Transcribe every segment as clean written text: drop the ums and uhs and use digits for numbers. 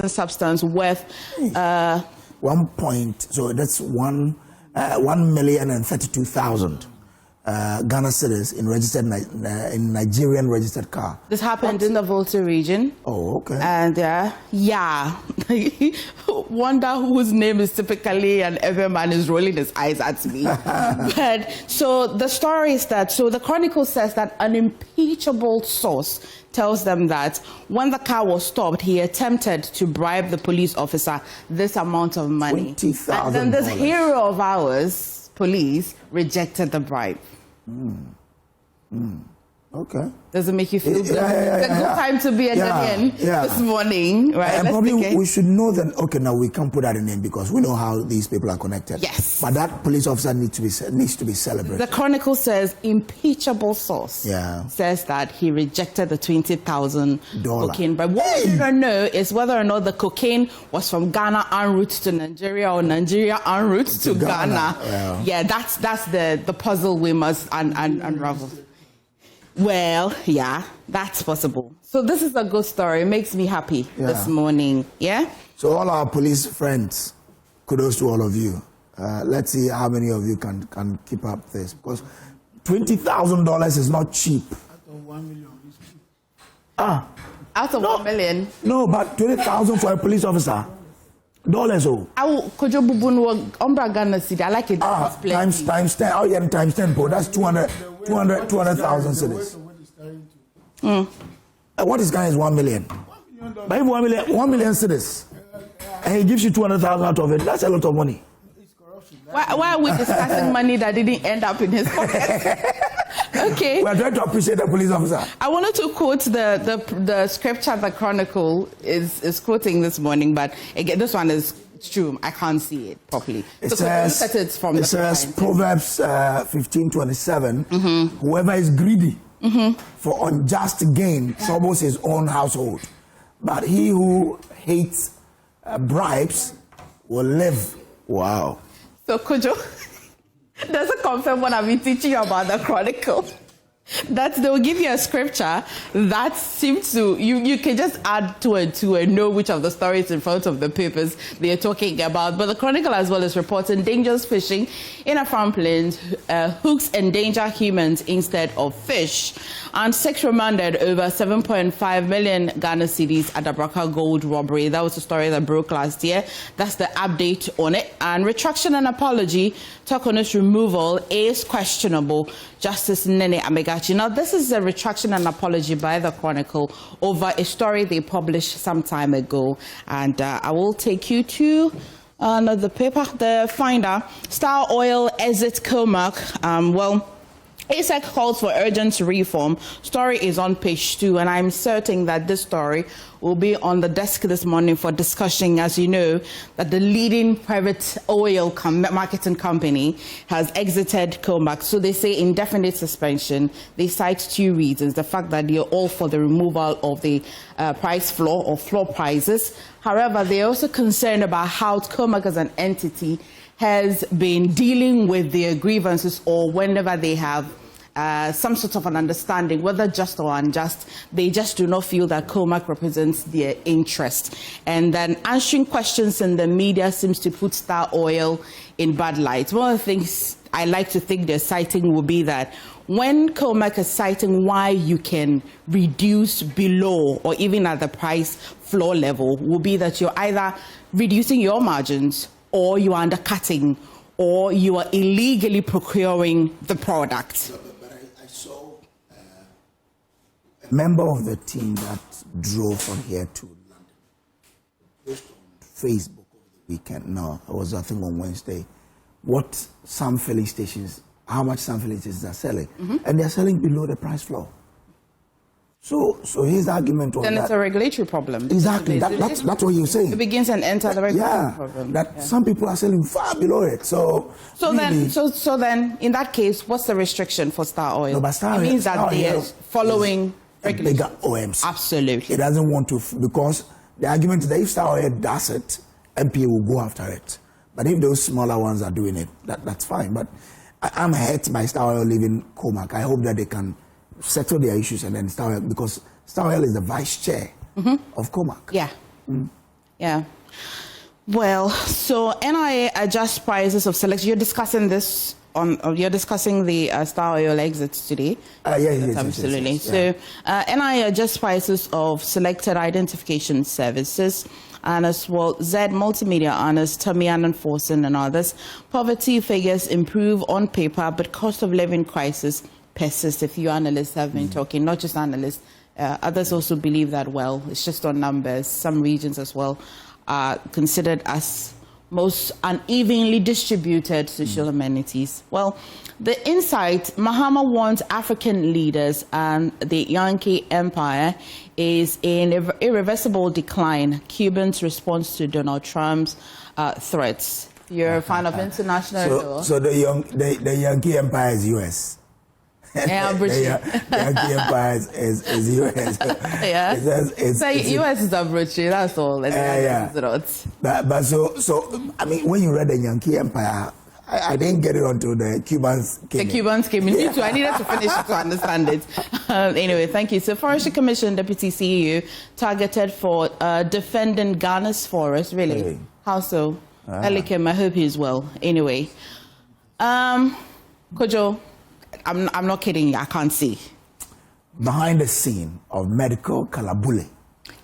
substance worth 1 point. So that's 1,032,000 Ghana cedis in registered in Nigerian registered car. This happened in the Volta region. Oh, okay. And yeah, wonder whose name is typically, and every man is rolling his eyes at me. But so the story is that, so the Chronicle says that an impeachable source tells them that when the car was stopped, he attempted to bribe the police officer this amount of money. $20,000. And then this hero of ours, police, rejected the bribe. Okay. Does it make you feel good? It's a good time to be a Ghanaian this morning, right? And probably we should know that, okay, now we can't put that in name because we know how these people are connected. Yes. But that police officer needs to be celebrated. The Chronicle says impeachable source says that he rejected the $20,000 cocaine. But what we don't know is whether or not the cocaine was from Ghana en route to Nigeria or Nigeria en route to Ghana. Yeah, that's the puzzle we must unravel. Well, yeah, that's possible. So this is a good story. It makes me happy this morning. Yeah? So all our police friends, kudos to all of you. Let's see how many of you can keep up this. Because $20,000 is not cheap. Out of 1 million is cheap. Out of 1 million? No, but $20,000 for a police officer. Dollars, oh. Could you Umbra Ghana City? I like it. Times 10. Oh, yeah, times 10, bro. That's 200,000 cedis. What is Ghana is 1 million. But if 1 million cedis, and he gives you 200,000 out of it, that's a lot of money. Why are we discussing money that didn't end up in his pocket? Okay. We are trying to appreciate the police officer. I wanted to quote the scripture the Chronicle is quoting this morning, but again, this one is true. I can't see it properly. It says Proverbs 15:27. Whoever is greedy for unjust gain troubles his own household, but he who hates bribes will live. Wow. So Kojo, does it confirm what I've been teaching you about the Chronicle? That they will give you a scripture that seems to, you can just add two and two and know which of the stories in front of the papers they are talking about. But the Chronicle as well is reporting dangerous fishing in a farmland, hooks endanger humans instead of fish. And 6 remanded over 7.5 million Ghana cedis at the Braka gold robbery. That was the story that broke last year. That's the update on it. And retraction and apology, talk on its removal is questionable. Justice Nene Amegachi. Now, this is a retraction and apology by the Chronicle over a story they published some time ago. And I will take you to the paper, the Finder. Star Oil exit Comac. ASEC calls for urgent reform. Story is on page 2, and I'm certain that this story will be on the desk this morning for discussion. As you know, that the leading private oil marketing company has exited Comac. So they say indefinite suspension. They cite 2 reasons. The fact that they're all for the removal of the price floor or floor prices. However, they're also concerned about how Comac as an entity has been dealing with their grievances, or whenever they have some sort of an understanding, whether just or unjust, they just do not feel that Comac represents their interest. And then answering questions in the media seems to put Star Oil in bad light. One of the things I like to think they're citing will be that when Comac is citing why you can reduce below or even at the price floor level, will be that you're either reducing your margins, or you are undercutting, or you are illegally procuring the product. But I saw a member of the team that drove from here to London post on Facebook over the weekend. No, it was I think on Wednesday. What some filling stations, how much some filling stations are selling, and they're selling below the price floor. So his argument was then it's a regulatory problem. Exactly. That's what you're saying. It begins and ends at the regulatory problem. Some people are selling far below it. So then, in that case, what's the restriction for Star Oil? No, but Star it means that they are following bigger OMs. Absolutely. It doesn't want to, because the argument is that if Star Oil does it, MPA will go after it. But if those smaller ones are doing it, that's fine. But I'm hurt by Star Oil leaving Comac. I hope that they can settle their issues and then Star Oil, because Star Oil is the vice chair of Comac. Yeah. Yeah. Well, so NIA adjusts prices of selection. You're discussing this you're discussing the Star Oil exits today. Yes, absolutely. Yes, yes. So NIA adjusts prices of selected identification services, and as well, Z Multimedia analyst Tamian Forsen and others. Poverty figures improve on paper, but cost of living crisis persists. A few analysts have been talking, not just analysts. Others also believe that, well, it's just on numbers. Some regions as well are considered as most unevenly distributed social amenities. Well, the insight Mahama wants African leaders and the Yankee Empire is in irreversible decline. Cubans' response to Donald Trump's threats. You're a fan of international. So the Yankee Empire is U.S. Yeah, British. The Yankee Empire is U.S. Yeah. So U.S. is a British. That's all. But so I mean, when you read the Yankee Empire, I didn't get it until the Cubans came in. The Cubans came in. Me too. I needed to finish it to understand it. Anyway, thank you. So, Forestry Commission Deputy CEO targeted for defending Ghana's forest. Really? How so? Elikem, I hope he's well. Anyway, Kojo, I'm not kidding you. I can't see. Behind the scene of medical Kalabule,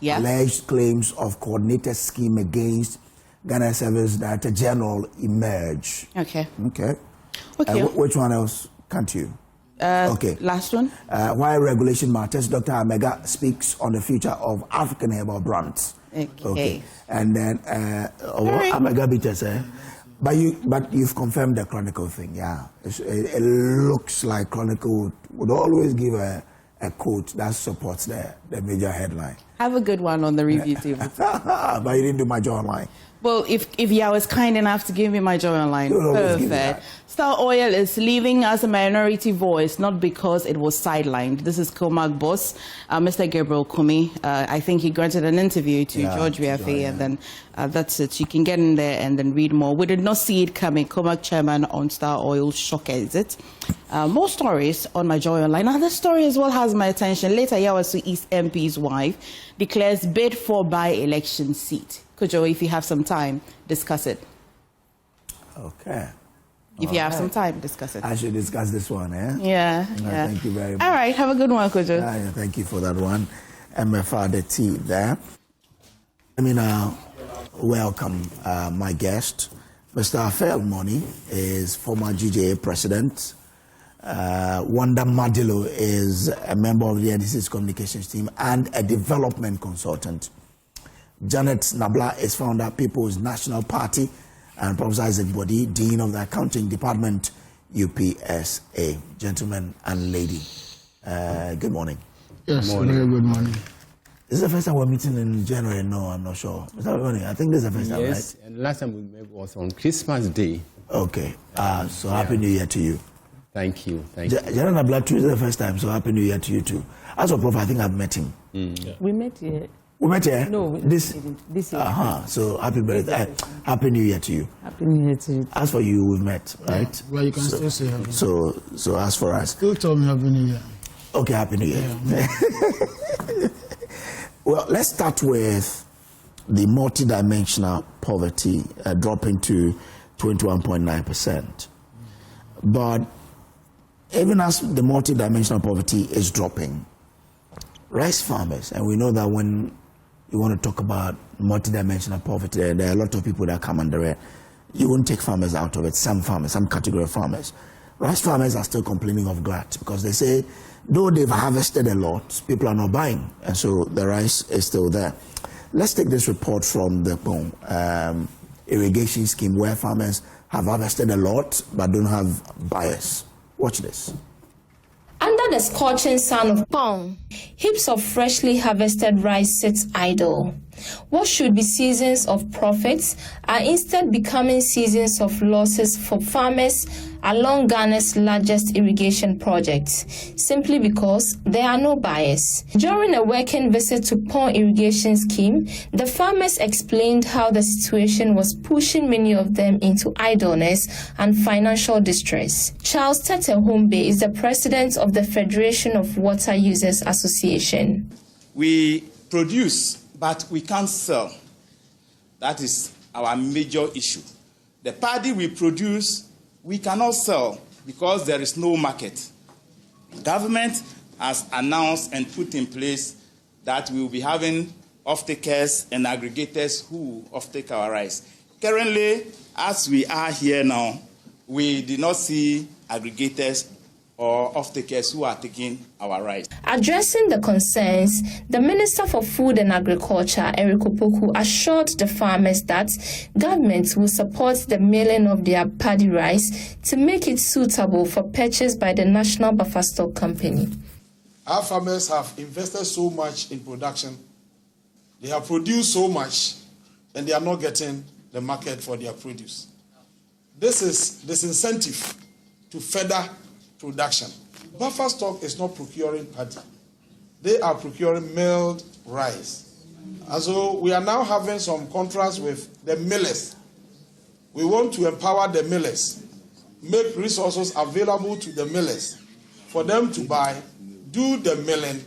alleged claims of coordinated scheme against Ghana Service Director General emerge. Okay. Which one else can't you? Last one. Why regulation matters? Dr. Amega speaks on the future of African herbal brands. Okay. And then Amega Bites, but you've confirmed the Chronicle thing. Yeah. It looks like Chronicle would always give a quote that supports the major headline. Have a good one on the review table. But you didn't do my job online. Well, if you was kind enough to give me my joy online, perfect. Star Oil is leaving as a minority voice, not because it was sidelined. This is Comac boss, Mr. Gabriel Kumi. I think he granted an interview to George VFA, and then that's it. You can get in there and then read more. We did not see it coming. Comac chairman on Star Oil shock exit. More stories on my joy online. Now, this story as well has my attention. Later, Yawasu East MP's wife declares bid for by-election seat. Kojo, if you have some time, discuss it. Okay. If you have some time, discuss it. I should discuss this one, eh? Yeah. Thank you very much. All right, have a good one, Kojo. Thank you for that one. MFR, the team there. Let me now welcome my guest. Mr. Afel Money is former GJA president. Wonder Madilo is a member of the NDC's communications team and a development consultant. Janet Nabla is founder of People's National Party, and Professor Isaac Bodi, Dean of the Accounting Department, UPSA. Gentlemen and lady, good morning. Yes, very good morning. This is the first time we're meeting in January. No, I'm not sure. Mr. Bodi, I think this is the first time, right? Yes, and last time we met was on Christmas Day. Okay, so Happy New Year to you. Thank you. Janet Nabla, too, is the first time, so Happy New Year to you too. As for Prof, I think I've met him. We met here. We met here? No, this year. So happy birthday. Happy New Year to you. Happy New Year to you. As for you, we've met, right? Yeah, well, you can still say happy. So as for us. Still tell me Happy New Year. Okay, Happy New Year. Yeah. Well, let's start with the multidimensional poverty dropping to 21.9%. But even as the multidimensional poverty is dropping, rice farmers, and we know that when you want to talk about multidimensional poverty, there are a lot of people that come under it. You won't take farmers out of it, some farmers, some category of farmers. Rice farmers are still complaining of glut because they say, though they've harvested a lot, people are not buying, and so the rice is still there. Let's take this report from the irrigation scheme where farmers have harvested a lot but don't have buyers. Watch this. Under the scorching sun of Pong, heaps of freshly harvested rice sit idle. What should be seasons of profits are instead becoming seasons of losses for farmers along Ghana's largest irrigation projects, simply because there are no buyers. During a working visit to Pong irrigation scheme, the farmers explained how the situation was pushing many of them into idleness and financial distress. Charles Tetehumbe is the president of the Federation of Water Users Association. We produce, but we can't sell. That is our major issue. The paddy we produce, we cannot sell because there is no market. Government has announced and put in place that we will be having off-takers and aggregators who off-take our rice. Currently, as we are here now, we did not see aggregators or off-takers who are taking our rice. Addressing the concerns, the Minister for Food and Agriculture, Eric Opoku, assured the farmers that government will support the milling of their paddy rice to make it suitable for purchase by the National Buffer Stock Company. Our farmers have invested so much in production. They have produced so much, and they are not getting the market for their produce. This is disincentive to further production. Buffer stock is not procuring paddy. They are procuring milled rice. And so we are now having some contracts with the millers. We want to empower the millers, make resources available to the millers for them to buy, do the milling,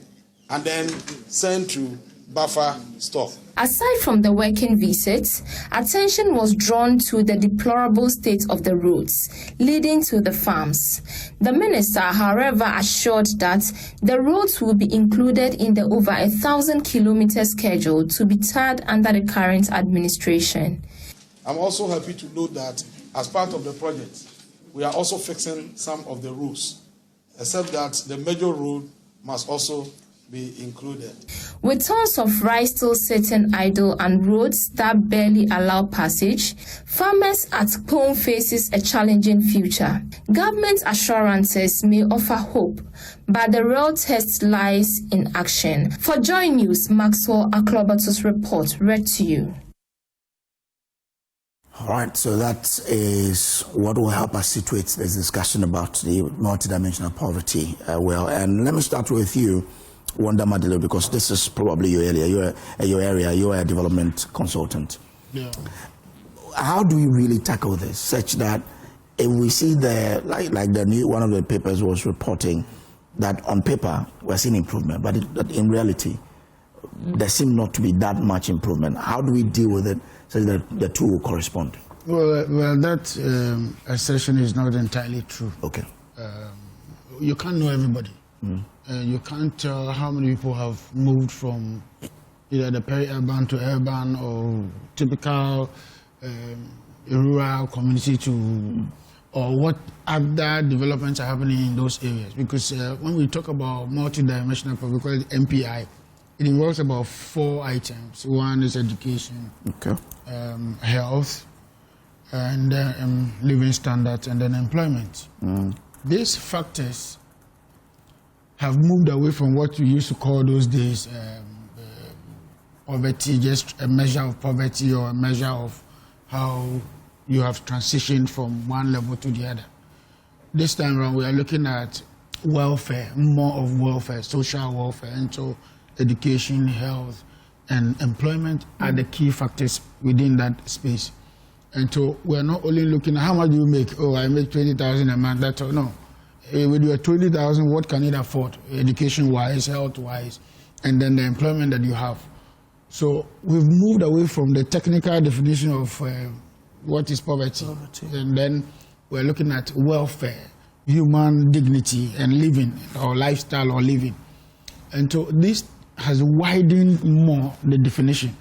and then send to buffer stock. Aside from the working visits, attention was drawn to the deplorable state of the roads leading to the farms. The minister, however, assured that the roads will be included in the over 1,000-kilometer schedule to be tarred under the current administration. I'm also happy to note that as part of the project, we are also fixing some of the roads, except that the major road must also be included. With tons of rice still sitting idle and roads that barely allow passage, farmers at Pone faces a challenging future. Government assurances may offer hope, but the real test lies in action. For Joy News, Maxwell Aklobatus report read to you. All right, so that is what will help us situate this discussion about the multidimensional poverty well. And let me start with you, Wonder Madilo, because this is probably your area. You're a development consultant. Yeah. How do we really tackle this, such that if we see like the new one of the papers was reporting that on paper we're seeing improvement, but in reality there seems not to be that much improvement. How do we deal with it so that the two will correspond? Well, that assertion is not entirely true. Okay. You can't know everybody. You can't tell how many people have moved from either the peri-urban to urban or typical rural community to, or what other developments are happening in those areas. Because when we talk about multidimensional poverty, we call it MPI, it involves about 4 items. One is education, okay, health, and living standards, and then employment. These factors have moved away from what we used to call those days poverty, just a measure of poverty or a measure of how you have transitioned from one level to the other. This time around, we are looking at welfare, more of welfare, social welfare, and so education, health, and employment are the key factors within that space. And so we're not only looking at how much do you make. Oh, I make 20,000 a month. That's all. No. With your 20,000, what can it afford, education-wise, health-wise, and then the employment that you have. So we've moved away from the technical definition of what is poverty, and then we're looking at welfare, human dignity, and living, or lifestyle or living. And so this has widened more the definition.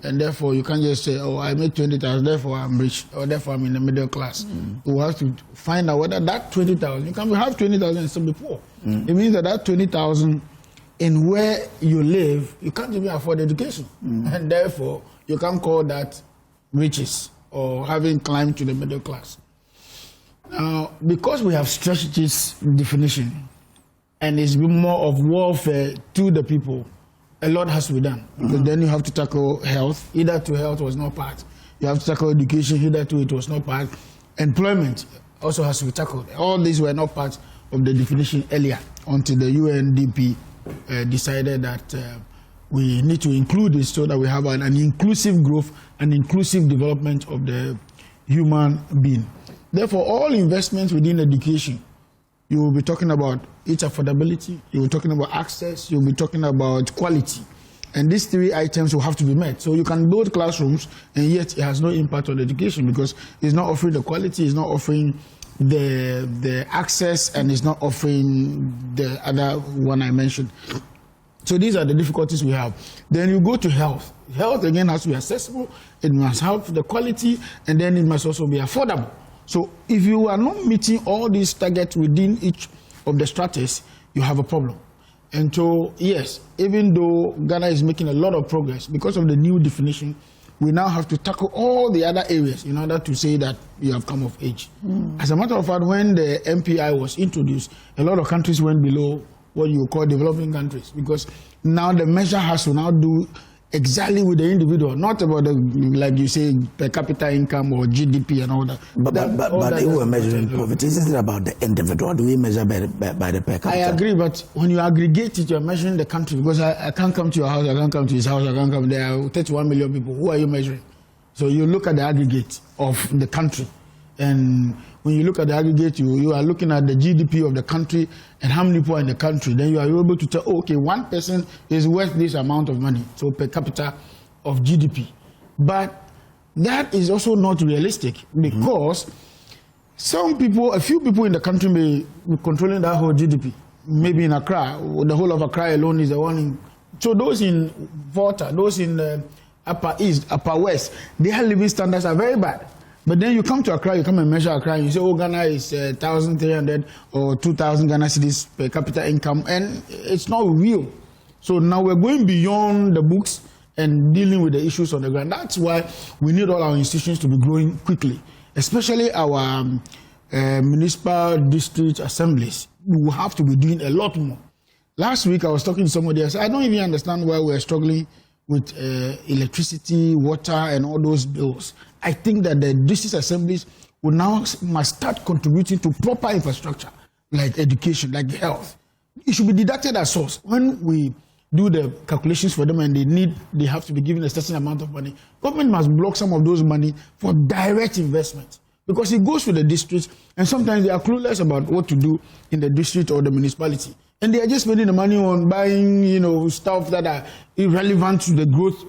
And therefore, you can't just say, oh, I make 20,000, therefore I'm rich, or therefore I'm in the middle class. You have to find out whether that 20,000, you can have 20,000 and still be poor. It means that 20,000 in where you live, you can't even afford education. And therefore, you can't call that riches or having climbed to the middle class. Now, because we have stretched this definition, and it's been more of warfare to the people, a lot has to be done. Because then you have to tackle health. Either to health was not part. You have to tackle education. Either to it was not part. Employment also has to be tackled. All these were not part of the definition earlier until the UNDP decided that we need to include this so that we have an inclusive growth and inclusive development of the human being. Therefore, all investments within education, you will be talking about its affordability, you will be talking about access, you will be talking about quality. And these 3 items will have to be met. So you can build classrooms, and yet it has no impact on education because it's not offering the quality, it's not offering the access, and it's not offering the other one I mentioned. So these are the difficulties we have. Then you go to health. Health, again, has to be accessible. It must have the quality, and then it must also be affordable. So if you are not meeting all these targets within each of the stratas, you have a problem. And so, yes, even though Ghana is making a lot of progress, because of the new definition, we now have to tackle all the other areas in order to say that you have come of age. As a matter of fact, when the MPI was introduced, a lot of countries went below what you call developing countries, because now the measure has to now do exactly with the individual, not about the, like you say, per capita income or GDP and all that. But you were measuring poverty. Isn't it about the individual? Do we measure by the per capita? I agree, but when you aggregate it, you're measuring the country, because I can't come to your house, I can't come to his house, I can't come. There are 31 million people. Who are you measuring? So you look at the aggregate of the country. And when you look at the aggregate, you are looking at the GDP of the country and how many people are in the country. Then you are able to tell, okay, one person is worth this amount of money, so per capita of GDP. But that is also not realistic, because some people, a few people in the country may be controlling that whole GDP. Maybe in Accra, the whole of Accra alone is the one in. So those in Volta, those in Upper East, Upper West, their living standards are very bad. But then you come to Accra, you come and measure Accra, and you say, oh, Ghana is 1,300 or 2,000 Ghana cedis per capita income, and it's not real. So now we're going beyond the books and dealing with the issues on the ground. That's why we need all our institutions to be growing quickly, especially our municipal district assemblies. We will have to be doing a lot more. Last week, I was talking to somebody else. I don't even understand why we're struggling with electricity, water, and all those bills. I think that the district assemblies will now must start contributing to proper infrastructure, like education, like health. It should be deducted as source. When we do the calculations for them and they have to be given a certain amount of money, government must block some of those money for direct investment, because it goes to the districts, and sometimes they are clueless about what to do in the district or the municipality. And they are just spending the money on buying, stuff that are irrelevant to the growth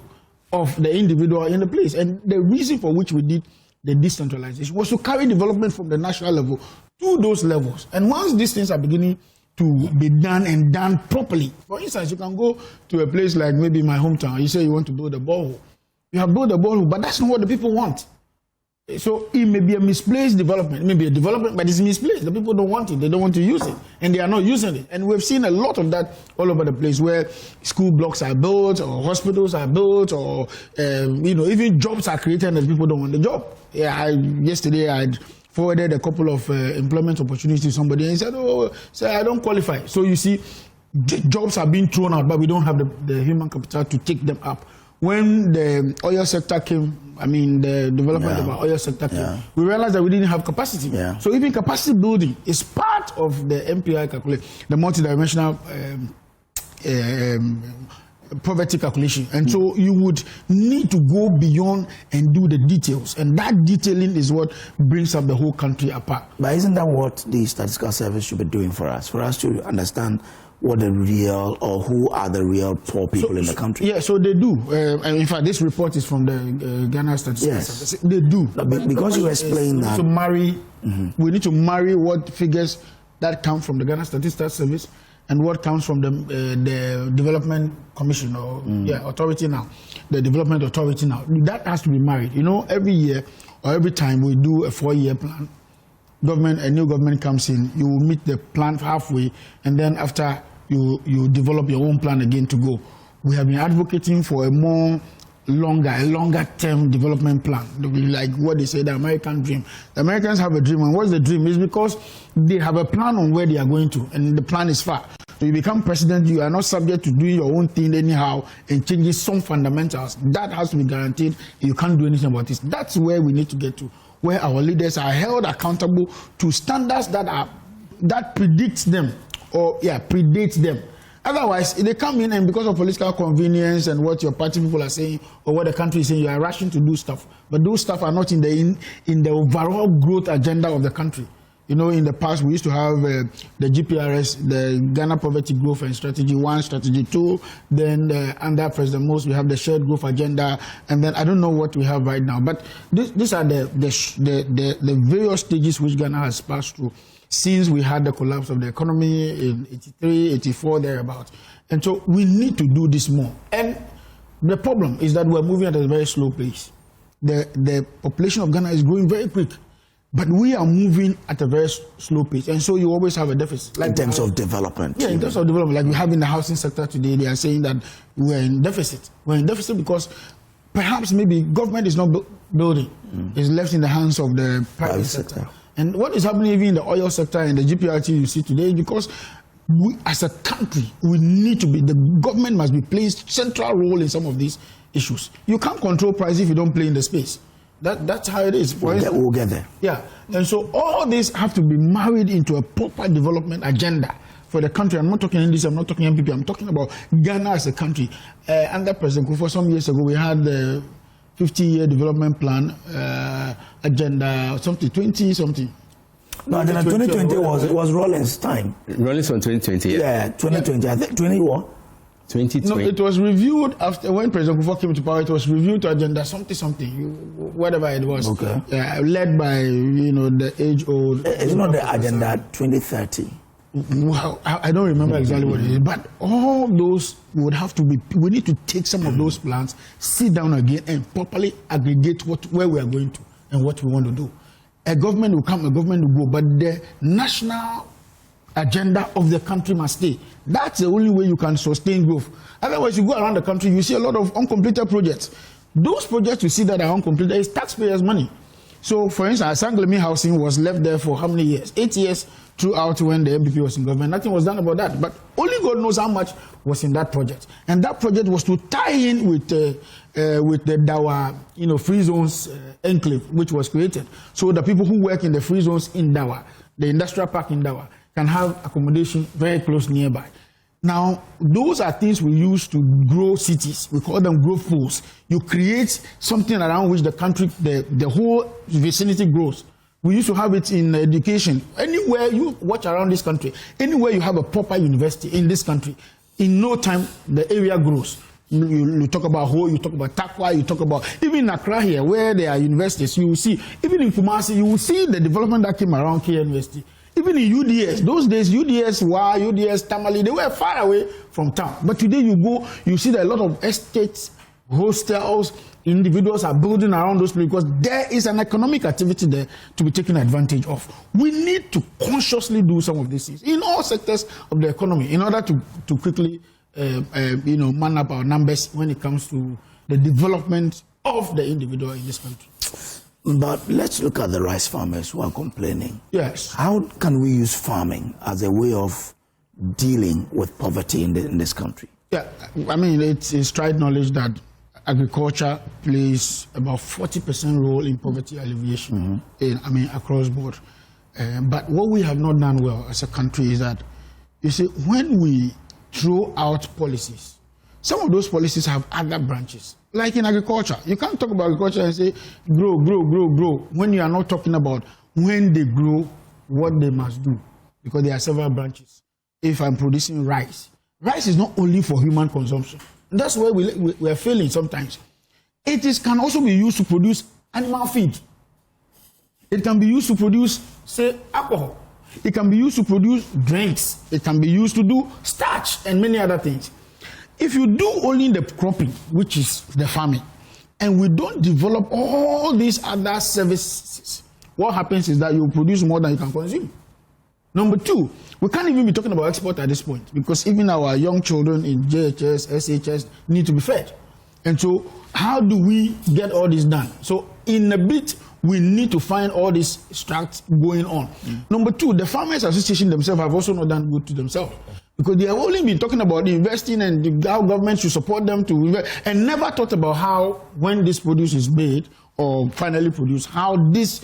of the individual in the place. And the reason for which we did the decentralization was to carry development from the national level to those levels. And once these things are beginning to be done and done properly, for instance, you can go to a place like maybe my hometown, you say you want to build a borehole. You have built a borehole, but that's not what the people want. So it may be a misplaced development. It may be a development, but it's misplaced. The people don't want it. They don't want to use it, and they are not using it. And we've seen a lot of that all over the place, where school blocks are built, or hospitals are built, or even jobs are created, and people don't want the job. Yeah, yesterday I forwarded a couple of employment opportunities to somebody, and he said, "Oh, I don't qualify." So you see, jobs are being thrown out, but we don't have the human capital to take them up. When the oil sector came, the development of our oil sector came, we realized that we didn't have capacity. Yeah. So even capacity building is part of the MPI calculation, the multidimensional poverty calculation. And so you would need to go beyond and do the details. And that detailing is what brings up the whole country apart. But isn't that what the statistical service should be doing for us to understand what the real, or who are the real poor people in the country? Yeah, so they do. And in fact, this report is from the Ghana Statistical Service. They do. Because you explained that. We need to marry what figures that come from the Ghana Statistical Service and what comes from the Development Commission, or authority now, the Development Authority now. That has to be married. Every year or every time we do a 4-year plan, a new government comes in, you will meet the plan halfway, and then after you develop your own plan again to go. We have been advocating for a longer term development plan, like what they say, the American dream. The Americans have a dream, and what's the dream? Is because they have a plan on where they are going to, and the plan is far. So you become president, you are not subject to doing your own thing anyhow and changing some fundamentals. That has to be guaranteed. You can't do anything about this. That's where we need to get to, where our leaders are held accountable to standards that predicts them, or predates them. Otherwise, if they come in and because of political convenience and what your party people are saying or what the country is saying, you are rushing to do stuff. But those stuff are not in the overall growth agenda of the country. You know, in the past, we used to have the GPRS, the Ghana Poverty Growth and Strategy 1, Strategy 2. Then under President Mose, we have the Shared Growth Agenda. And then I don't know what we have right now. But these are the various stages which Ghana has passed through since we had the collapse of the economy in 83, 84, thereabouts. And so we need to do this more. And the problem is that we're moving at a very slow pace. The population of Ghana is growing very quick, but we are moving at a very slow pace. And so you always have a deficit. Like in terms of development. Yeah, in terms of development. Like we have in the housing sector today, they are saying that we're in deficit. We're in deficit because perhaps maybe government is not building. It's left in the hands of the private sector. And what is happening even in the oil sector and the GPRT you see today is because we, as a country, we need to be, the government must be placed central role in some of these issues. You can't control price if you don't play in the space. That's how it is. We'll get there. Yeah. And so all these have to be married into a proper development agenda for the country. I'm not talking NDC, I'm not talking MPP, I'm talking about Ghana as a country. Under President Kufuor some years ago, we had the 50-year development plan agenda, something, 20-something. No, I think 2020 was Rollins' time. Rollins on 2020, yeah. Yeah, 2020. I think 20 what? 2020. No, it was reviewed after when President Kufuor came to power. It was reviewed to agenda something, whatever it was. Okay. Led by the age-old. It's not the agenda 2030. Well, I don't remember exactly what it is, but all those would have to be. We need to take some of those plans, sit down again, and properly aggregate where we are going to and what we want to do. A government will come, a government will go, but the national agenda of the country must stay. That's the only way you can sustain growth. Otherwise, you go around the country, you see a lot of uncompleted projects. Those projects you see that are uncompleted is taxpayers' money. So, for instance, Sanglemi housing was left there for how many years? 8 years throughout when the MPP was in government. Nothing was done about that. But only God knows how much was in that project. And that project was to tie in with the Dawa, free zones enclave, which was created. So the people who work in the free zones in Dawa, the industrial park in Dawa, can have accommodation very close nearby. Now, those are things we use to grow cities. We call them growth pools. You create something around which the country, the whole vicinity grows. We used to have it in education. Anywhere you watch around this country, anywhere you have a proper university in this country, in no time, the area grows. You talk about Ho, you talk about Takwa, you talk about, even in Accra here, where there are universities, you will see, even in Kumasi, you will see the development that came around K University. Even in UDS, those days, UDS, UDS, Tamale, they were far away from town. But today you go, you see that a lot of estates, hostels, individuals are building around those places because there is an economic activity there to be taken advantage of. We need to consciously do some of these things in all sectors of the economy in order to quickly, man up our numbers when it comes to the development of the individual in this country. But let's look at the rice farmers who are complaining. Yes. How can we use farming as a way of dealing with poverty in this country? Yeah, I mean, it's tried knowledge that agriculture plays about 40% role in poverty alleviation, across board. But what we have not done well as a country is that, you see, when we throw out policies, some of those policies have other branches. Like in agriculture, you can't talk about agriculture and say, grow, when you are not talking about when they grow, what they must do. Because there are several branches. If I'm producing rice, rice is not only for human consumption. And that's where we are failing sometimes. It can also be used to produce animal feed. It can be used to produce, say, alcohol. It can be used to produce drinks. It can be used to do starch and many other things. If you do only the cropping, which is the farming, and we don't develop all these other services, what happens is that you produce more than you can consume. Number two, we can't even be talking about export at this point because even our young children in JHS, SHS need to be fed. And so how do we get all this done? So in a bit, we need to find all these structs going on. Number two, the Farmers Association themselves have also not done good to themselves because they have only been talking about investing and how government should support them to invest and never thought about how, when this produce is made or finally produced, how this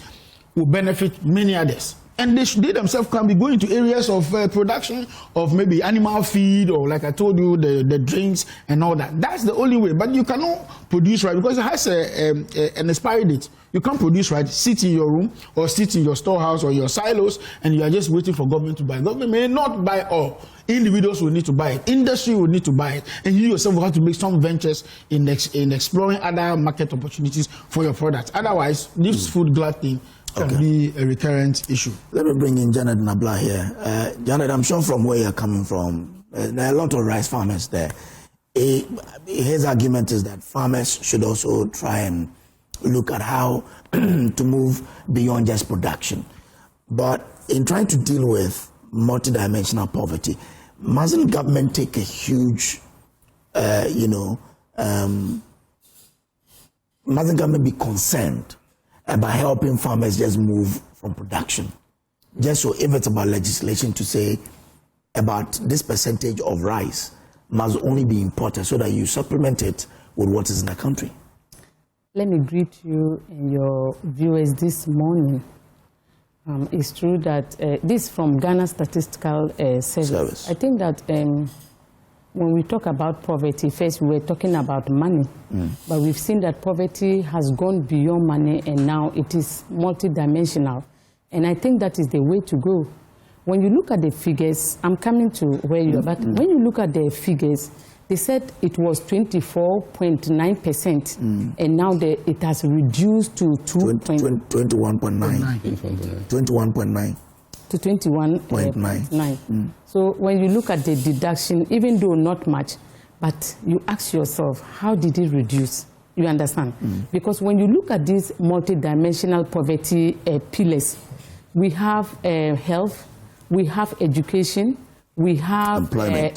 will benefit many others. And they themselves can be going to areas of production of maybe animal feed or, like I told you, the drinks and all that. That's the only way. But you cannot produce right because it has an expiry date. You can't produce right, sit in your room or sit in your storehouse or your silos, and you are just waiting for government to buy. Government may not buy all. Individuals will need to buy it. Industry will need to buy it. And you yourself will have to make some ventures in exploring other market opportunities for your products. Otherwise, this food glut thing can be a recurrent issue. Let me bring in Janet Nabla here. Janet, I'm sure from where you're coming from, there are a lot of rice farmers there. His argument is that farmers should also try and look at how to move beyond just production. But in trying to deal with multidimensional poverty, mustn't government take a huge, mustn't government be concerned about helping farmers just move from production? Just so if it's about legislation to say about this percentage of rice must only be imported so that you supplement it with what is in the country. Let me greet you and your viewers this morning. It's true that this from Ghana Statistical Service. I think that when we talk about poverty, first we were talking about money, but we've seen that poverty has gone beyond money and now it is multidimensional. And I think that is the way to go. When you look at the figures, I'm coming to where you are, but when you look at the figures, they said it was 24.9%, and now it has reduced to 21.9. 21.9. To 21.9. So when you look at the deduction, even though not much, but you ask yourself, how did it reduce? You understand? Because when you look at these multidimensional poverty pillars, we have health, we have education, we have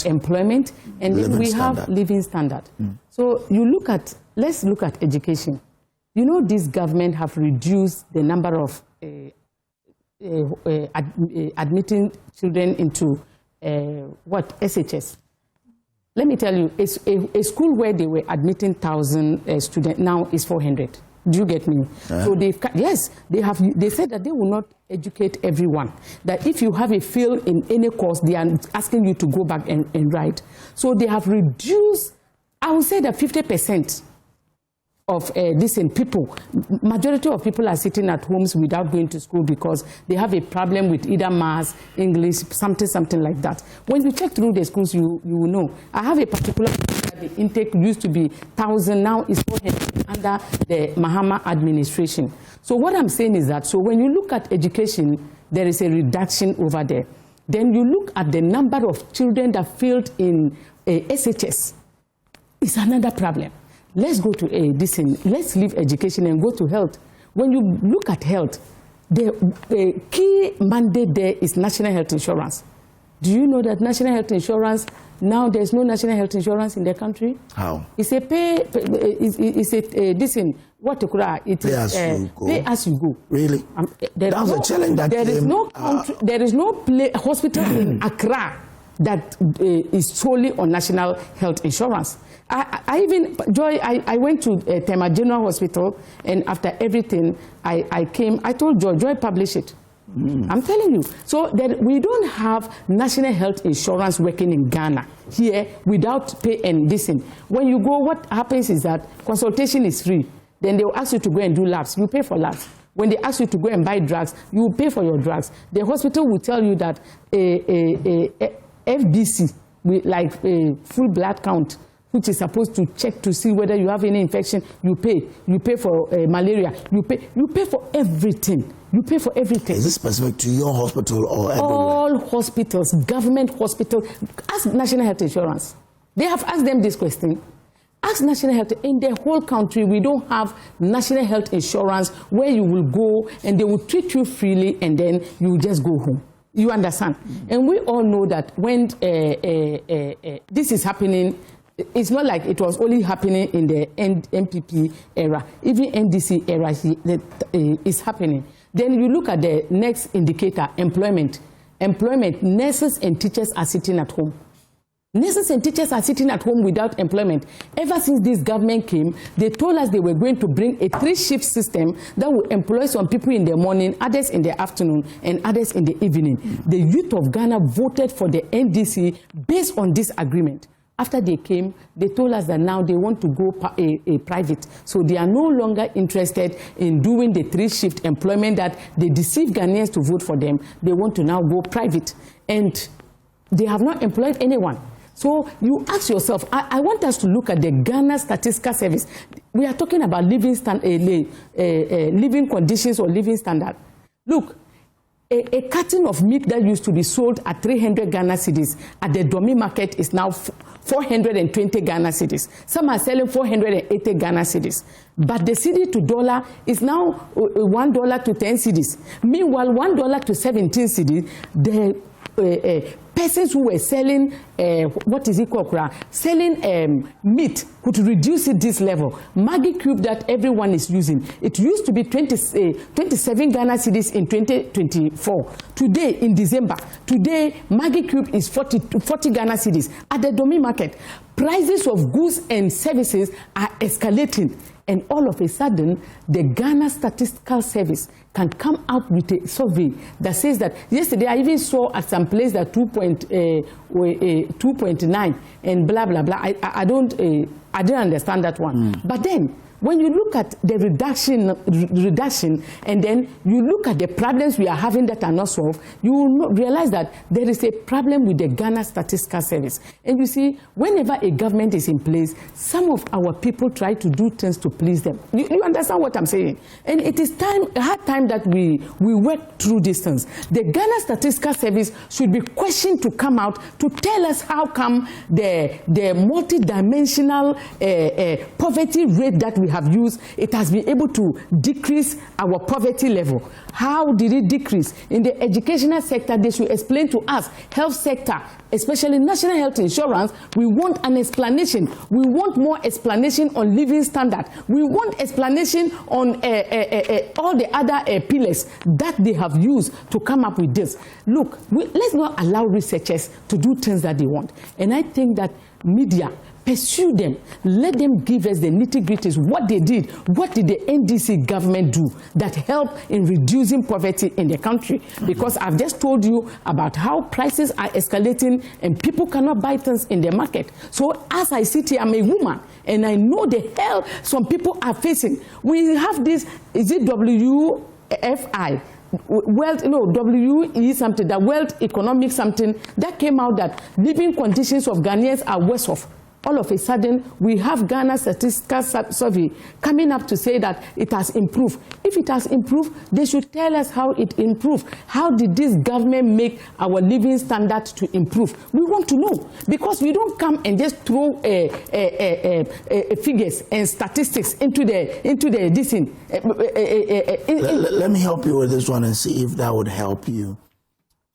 employment, and then we have living standard. So you look at, let's look at education. You know, this government have reduced the number of admitting children into SHS. Let me tell you, it's a school where they were admitting 1,000 students now is 400. Do you get me? So they said that they will not educate everyone. That if you have a fail in any course, they are asking you to go back and write. So they have reduced, I would say that 50% of this in people. Majority of people are sitting at homes without going to school because they have a problem with either maths, English, something like that. When you check through the schools, you will know. I have a particular, the intake used to be 1,000, now is 400 under the Mahama administration. So what I'm saying is that, so when you look at education, there is a reduction over there. Then you look at the number of children that failed in SHS. It's another problem. Let's go to let's leave education and go to health. When you look at health, the key mandate there is national health insurance. Do you know that national health insurance, now there's no national health insurance in the country? How? It's a pay as you go. Really? That's a challenge that there is no hospital in Accra that is solely on national health insurance. I went to Tema General Hospital, and after everything, I came, I told Joy, publish it. I'm telling you. So that we don't have national health insurance working in Ghana here without pay and listen. When you go, what happens is that consultation is free. Then they will ask you to go and do labs. You pay for labs. When they ask you to go and buy drugs, you will pay for your drugs. The hospital will tell you that FBC, like a full blood count, which is supposed to check to see whether you have any infection, you pay. You pay for malaria. You pay for everything. You pay for everything. Is this specific to your hospital or everywhere? All hospitals, government hospitals. Ask National Health Insurance. They have asked them this question. Ask National Health. In the whole country, we don't have National Health Insurance where you will go and they will treat you freely and then you will just go home. You understand? And we all know that when this is happening, it's not like it was only happening in the NPP era. Even NDC era is happening. Then you look at the next indicator, employment. Employment, nurses and teachers are sitting at home. Nurses and teachers are sitting at home without employment. Ever since this government came, they told us they were going to bring a 3-shift system that will employ some people in the morning, others in the afternoon, and others in the evening. The youth of Ghana voted for the NDC based on this agreement. After they came, they told us that now they want to go private. So they are no longer interested in doing the 3-shift employment that they deceive Ghanaians to vote for them. They want to now go private. And they have not employed anyone. So you ask yourself, I want us to look at the Ghana Statistical Service. We are talking about living conditions or living standard. Look, a carton of meat that used to be sold at 300 Ghana cedis at the dummy market is now 420 Ghana cedis. Some are selling 480 Ghana cedis. But the cedi to dollar is now $1 to 10 cedis. Meanwhile, $1 to 17 cedis, the persons who were selling, selling meat could reduce it this level. Maggi cube that everyone is using, it used to be 27 Ghana cedis in 2024. Today, in December, Maggi cube is 40 Ghana cedis. At the dummy market, prices of goods and services are escalating. And all of a sudden, the Ghana Statistical Service can come out with a survey that says that, yesterday I even saw at some place that 2.9 and blah, blah, blah. I didn't understand that one. But then, when you look at the reduction, and then you look at the problems we are having that are not solved, you will realize that there is a problem with the Ghana Statistical Service. And you see, whenever a government is in place, some of our people try to do things to please them. You understand what I'm saying? And it is hard time that we work through these things. The Ghana Statistical Service should be questioned to come out to tell us how come the multidimensional poverty rate that we have used, it has been able to decrease our poverty level. How did it decrease? In the educational sector, they should explain to us. Health sector, especially national health insurance, we want an explanation. We want more explanation on living standard. We want explanation on all the other pillars that they have used to come up with this. Look, let's not allow researchers to do things that they want. And I think that media, pursue them. Let them give us the nitty-gritties. What they did. What did the NDC government do that helped in reducing poverty in the country? Because I've just told you about how prices are escalating and people cannot buy things in the market. So as I sit here, I'm a woman, and I know the hell some people are facing. We have this, is it WFI? WE something, the World Economic something, that came out that living conditions of Ghanaians are worse off. All of a sudden, we have Ghana Statistical Survey coming up to say that it has improved. If it has improved, they should tell us how it improved. How did this government make our living standard to improve? We want to know, because we don't come and just throw figures and statistics into this thing. Let me help you with this one and see if that would help you.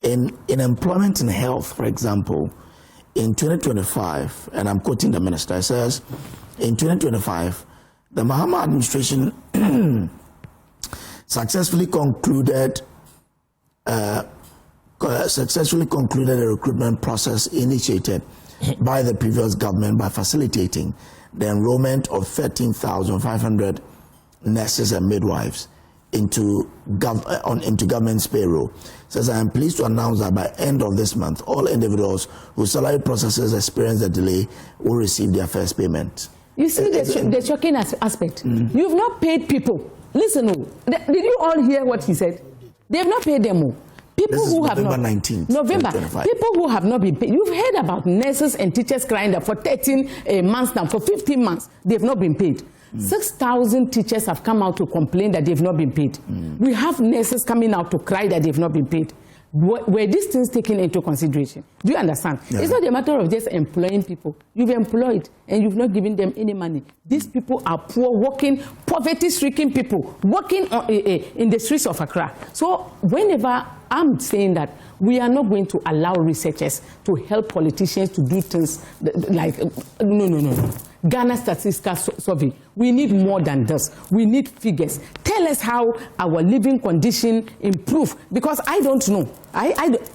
In employment and health, for example, in 2025, and I'm quoting the minister, it says, in 2025, the Mahama administration successfully concluded a recruitment process initiated by the previous government by facilitating the enrollment of 13,500 nurses and midwives into government's payroll. Says, I am pleased to announce that by end of this month, all individuals whose salary processes experience a delay will receive their first payment. You see the shocking aspect. You've not paid people. Listen, did you all hear what he said? They have not paid them all. People this is who November have not, 19th, November. People who have not been paid. You've heard about nurses and teachers crying that for 13 months now, for 15 months, they've not been paid. 6,000 teachers have come out to complain that they've not been paid. We have nurses coming out to cry that they've not been paid. Were these things taken into consideration? Do you understand? Yeah. It's not a matter of just employing people. You've employed and you've not given them any money. These people are poor, working, poverty-stricken people, working in the streets of Accra. So whenever I'm saying that we are not going to allow researchers to help politicians to do things like, no. Ghana Statistical Survey. We need more than this. We need figures. Tell us how our living condition improve, because I don't know.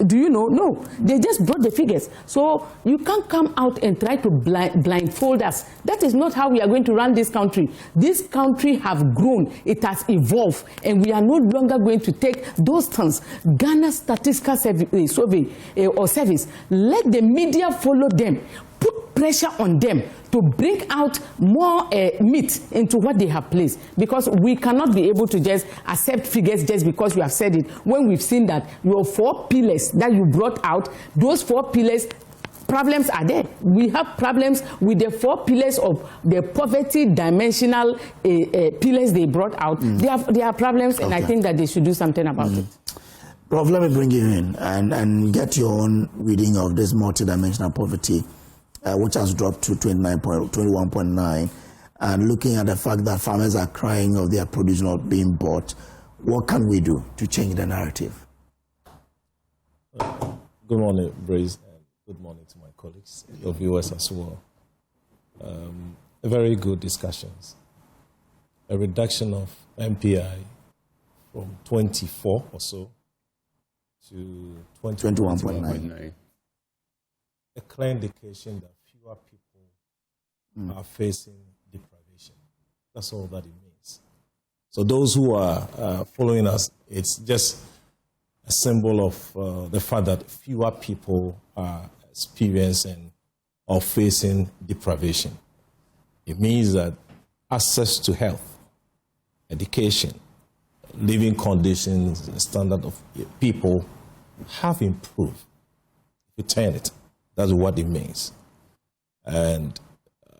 Do you know? No. They just brought the figures. So you can't come out and try to blindfold us. That is not how we are going to run this country. This country have grown. It has evolved. And we are no longer going to take those things. Ghana Statistical Survey or Service, let the media follow them. Put pressure on them to bring out more meat into what they have placed, because we cannot be able to just accept figures just because you have said it, when we've seen that your 4 pillars that you brought out, those 4 pillars, problems are there. We have problems with the 4 pillars of the poverty dimensional pillars they brought out. There are problems, and I think that they should do something about it. Prof, let me bring you in and get your own reading of this multidimensional poverty, which has dropped to 21.9, and looking at the fact that farmers are crying of their produce not being bought. What can we do to change the narrative? Good morning, Brace, and good morning to my colleagues, your viewers as well. Very good discussions. A reduction of MPI from 24 or so to 21.9. A clear indication that fewer people are facing deprivation. That's all that it means. So those who are following us, it's just a symbol of the fact that fewer people are experiencing or facing deprivation. It means that access to health, education, living conditions, the standard of people have improved. Return it. That's what it means. And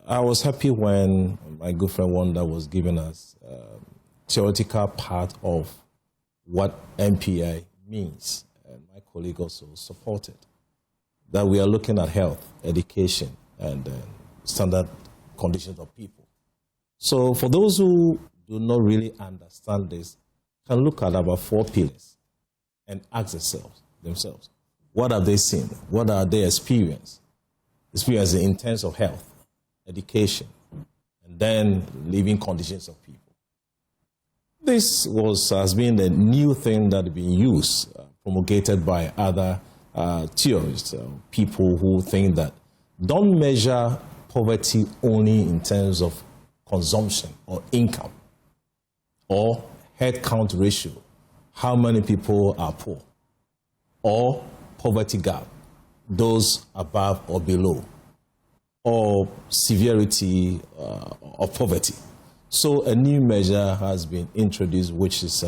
I was happy when my good friend Wonder was giving us theoretical part of what MPI means. And my colleague also supported that we are looking at health, education, and standard conditions of people. So for those who do not really understand this, can look at our 4 pillars and ask themselves, what have they seen? What are they experiencing in terms of health, education, and then living conditions of people. This has been the new thing that has been used, promulgated by other theorists, people who think that don't measure poverty only in terms of consumption or income or head count ratio, how many people are poor, or poverty gap, those above or below, or severity of poverty. So a new measure has been introduced, which is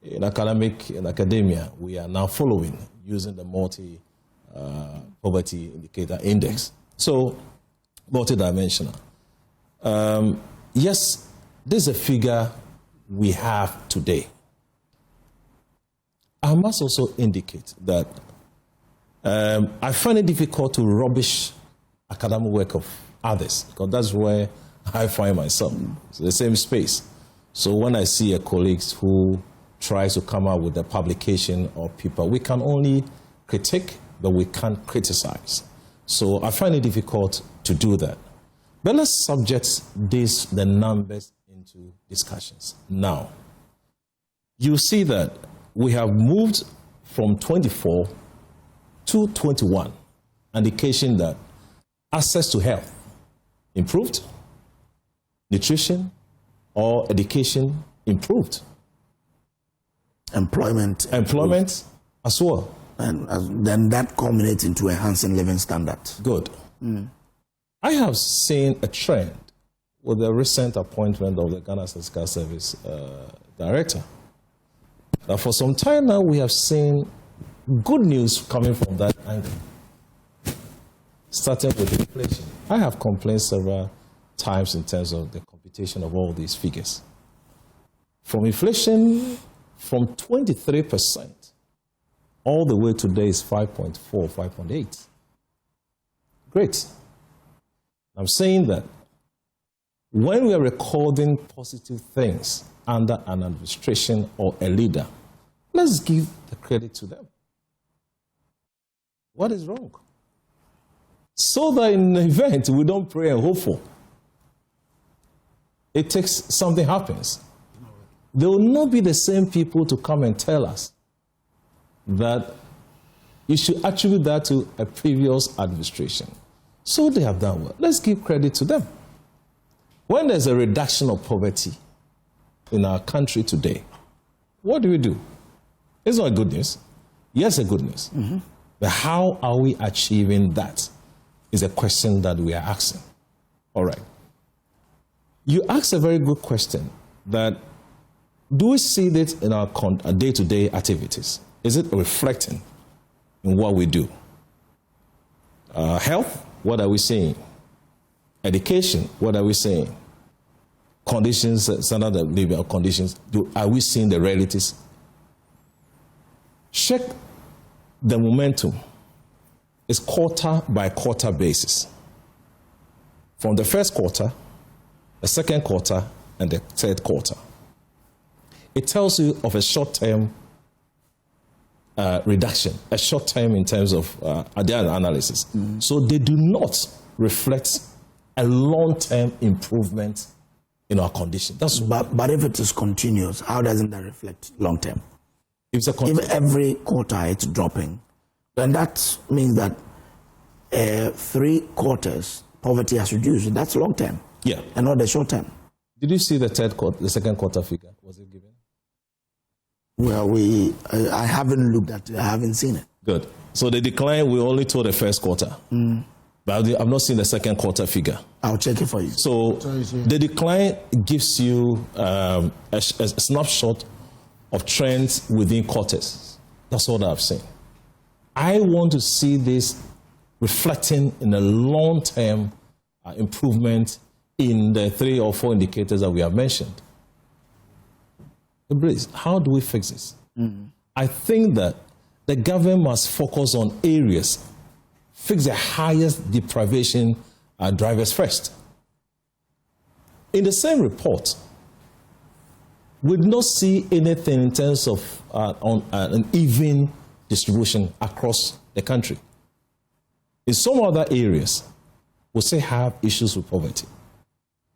in academia, we are now following using the multi-poverty indicator index. So multidimensional. Yes, this is a figure we have today. I must also indicate that I find it difficult to rubbish academic work of others, because that's where I find myself. It's the same space. So when I see a colleague who tries to come up with a publication or paper, we can only critique, but we can't criticize. So I find it difficult to do that. But let's subject the numbers into discussions. Now, you see that we have moved from 24 to 21, indication that access to health improved, nutrition or education improved. Employment as well. And then that culminates into enhancing living standards. Good. I have seen a trend with the recent appointment of the Ghana Statistical Service Director. Now, for some time now, we have seen good news coming from that angle, starting with inflation. I have complained several times in terms of the computation of all these figures. From inflation, from 23%, all the way today is 5.4, 5.8. Great. I'm saying that when we are recording positive things under an administration or a leader, let's give the credit to them. What is wrong? So that in the event we don't pray and hope for, it takes something happens. There will not be the same people to come and tell us that you should attribute that to a previous administration. So they have done well. Let's give credit to them. When there's a reduction of poverty in our country today, what do? It's not good news. Yes, a good news. Mm-hmm. But how are we achieving that is a question that we are asking. All right. You asked a very good question that do we see this in our day-to-day activities? Is it reflecting in what we do? Health, what are we seeing? Education, what are we seeing? Conditions, standard of living conditions, are we seeing the realities? Check the momentum. It's quarter by quarter basis. From the first quarter, the second quarter, and the third quarter. It tells you of a short-term reduction, a short-term in terms of their analysis. Mm. So they do not reflect a long-term improvement in our condition. But if it is continuous, how doesn't that reflect long-term? If every quarter it's dropping, then that means that 3 quarters poverty has reduced. That's long-term. Yeah. And not the short-term. Did you see the second quarter figure? Was it given? Well, I haven't looked at it. I haven't seen it. Good. So the decline, we only told the first quarter. Mm. But I've not seen the second quarter figure. I'll check it for you. So the decline gives you a snapshot of trends within quarters. That's what I've seen. I want to see this reflecting in a long-term improvement in the 3 or 4 indicators that we have mentioned. How do we fix this? Mm. I think that the government must focus on areas, fix the highest deprivation drivers first. In the same report, we did not see anything in terms of an even distribution across the country. In some other areas, we still have issues with poverty.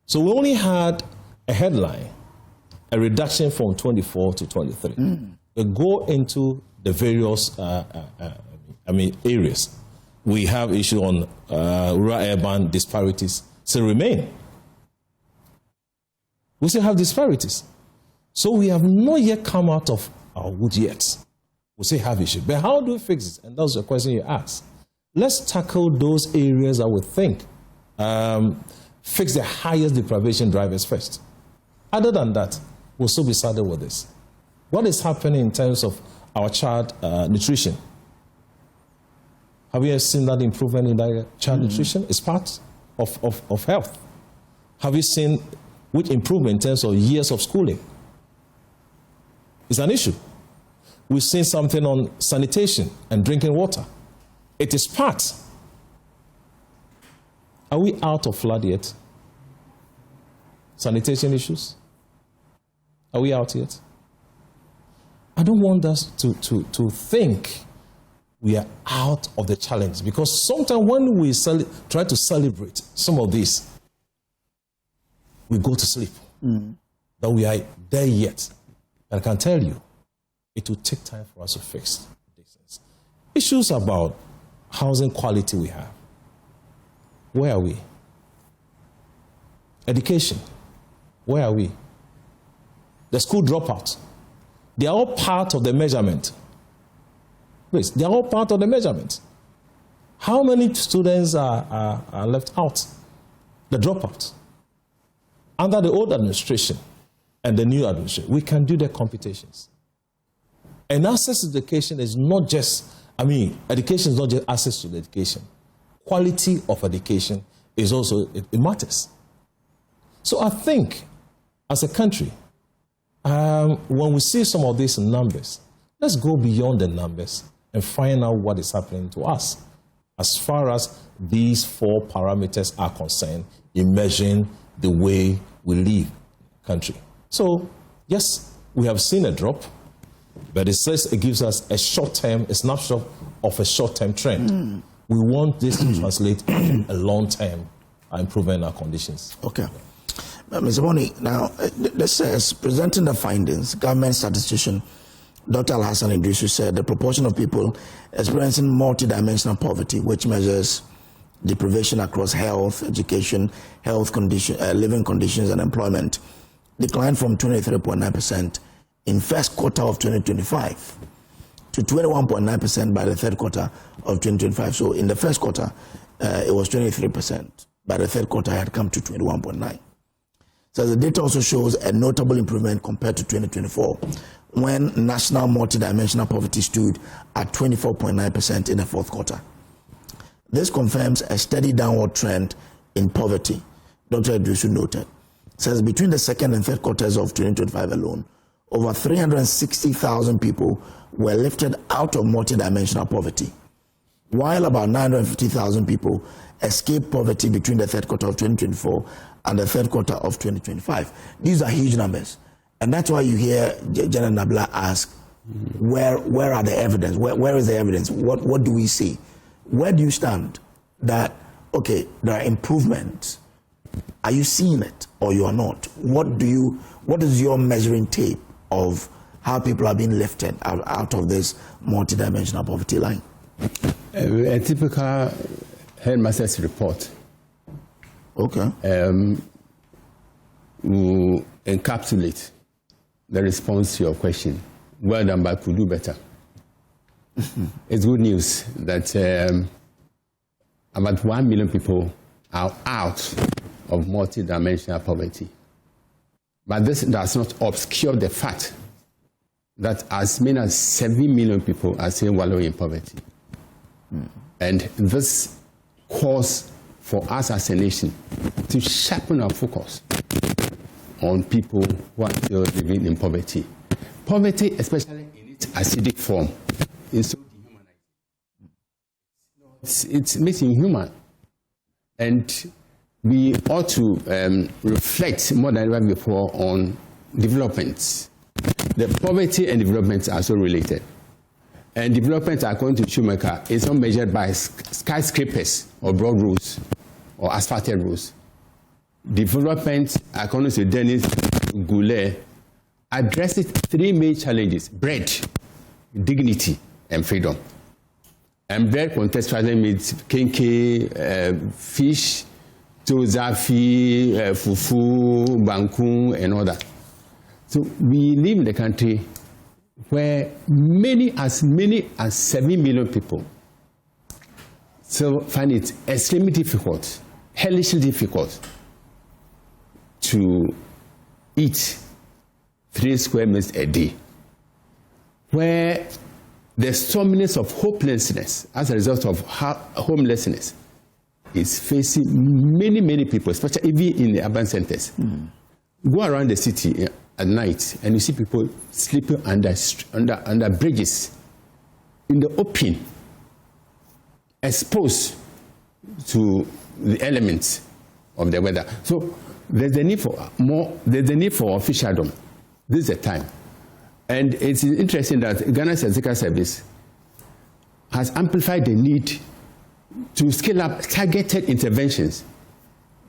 So we only had a headline, a reduction from 24 to 23. Mm. We go into the various areas. We have issue on rural-urban disparities still remain. We still have disparities. So we have not yet come out of our wood yet. We still have issues. But how do we fix it? And that's the question you asked. Let's tackle those areas that we think fix the highest deprivation drivers first. Other than that, we'll still be saddled with this. What is happening in terms of our child nutrition? Have you seen that improvement in child nutrition? It's part of health. Have you seen which improvement in terms of years of schooling? It's an issue. We've seen something on sanitation and drinking water. It is part. Are we out of flood yet? Sanitation issues? Are we out yet? I don't want us to think we are out of the challenge, because sometimes when we try to celebrate some of this, we go to sleep. Mm. That we are there yet. And I can tell you, it will take time for us to fix these issues about housing quality we have. Where are we? Education. Where are we? The school dropout. They are all part of the measurement. Please, they are all part of the measurement. How many students are left out? The dropout. Under the old administration and the new administration, we can do the computations. And access to education is not just, education is not just access to the education. Quality of education is also, it matters. So I think, as a country, when we see some of these numbers, let's go beyond the numbers and find out what is happening to us as far as these 4 parameters are concerned in measuring the way we live in the country. So, yes, we have seen a drop, but it gives us a short-term, a snapshot of a short-term trend. Mm. We want this to translate into a long-term improvement in our conditions. Okay. Mr. Boni, now, this says, presenting the findings, government statistician Dr. Al-Hassan Idrisu said the proportion of people experiencing multidimensional poverty, which measures deprivation across health, education, living conditions, and employment, declined from 23.9% in first quarter of 2025 to 21.9% by the third quarter of 2025. So in the first quarter, it was 23%. By the third quarter, it had come to 21.9%. So the data also shows a notable improvement compared to 2024, when national multidimensional poverty stood at 24.9% in the fourth quarter. This confirms a steady downward trend in poverty, Dr. Idrisu noted. Says between the second and third quarters of 2025 alone, over 360,000 people were lifted out of multidimensional poverty, while about 950,000 people escaped poverty between the third quarter of 2024 and the third quarter of 2025. These are huge numbers. And that's why you hear General Nabla ask, where are the evidence? Where is the evidence? What do we see? Where do you stand that, okay, there are improvements? Are you seeing it or you are not? What is your measuring tape of how people are being lifted out of this multidimensional poverty line? A typical headmaster's report. Okay. Will encapsulate the response to your question. Well done, but could do better. It's good news that about 1 million people are out of multidimensional poverty. But this does not obscure the fact that as many as 7 million people are still wallowing in poverty. And this calls for us as a nation to sharpen our focus on people who are still living in poverty. Poverty, especially in its acidic form, is so dehumanizing. It makes you human. And we ought to reflect more than ever before on developments. The poverty and development are so related. And development, according to Schumacher, is not measured by skyscrapers or broad roads or asphalted roads. Development, according to Dennis Goulet, addresses three main challenges: bread, dignity, and freedom. And bread contextually means kenke, fish, tozafi, fufu, bankung, and all that. So we live in a country where many as 7 million people so find it extremely difficult, hellishly difficult to eat 3 square meals a day, where the storminess of hopelessness as a result of homelessness is facing many people, especially even in the urban centers. Go around the city at night and you see people sleeping under bridges in the open, exposed to the elements of the weather. So there's a need for more. There's a need for officialdom. This is the time, and it's interesting that Ghana's Statistical Service has amplified the need to scale up targeted interventions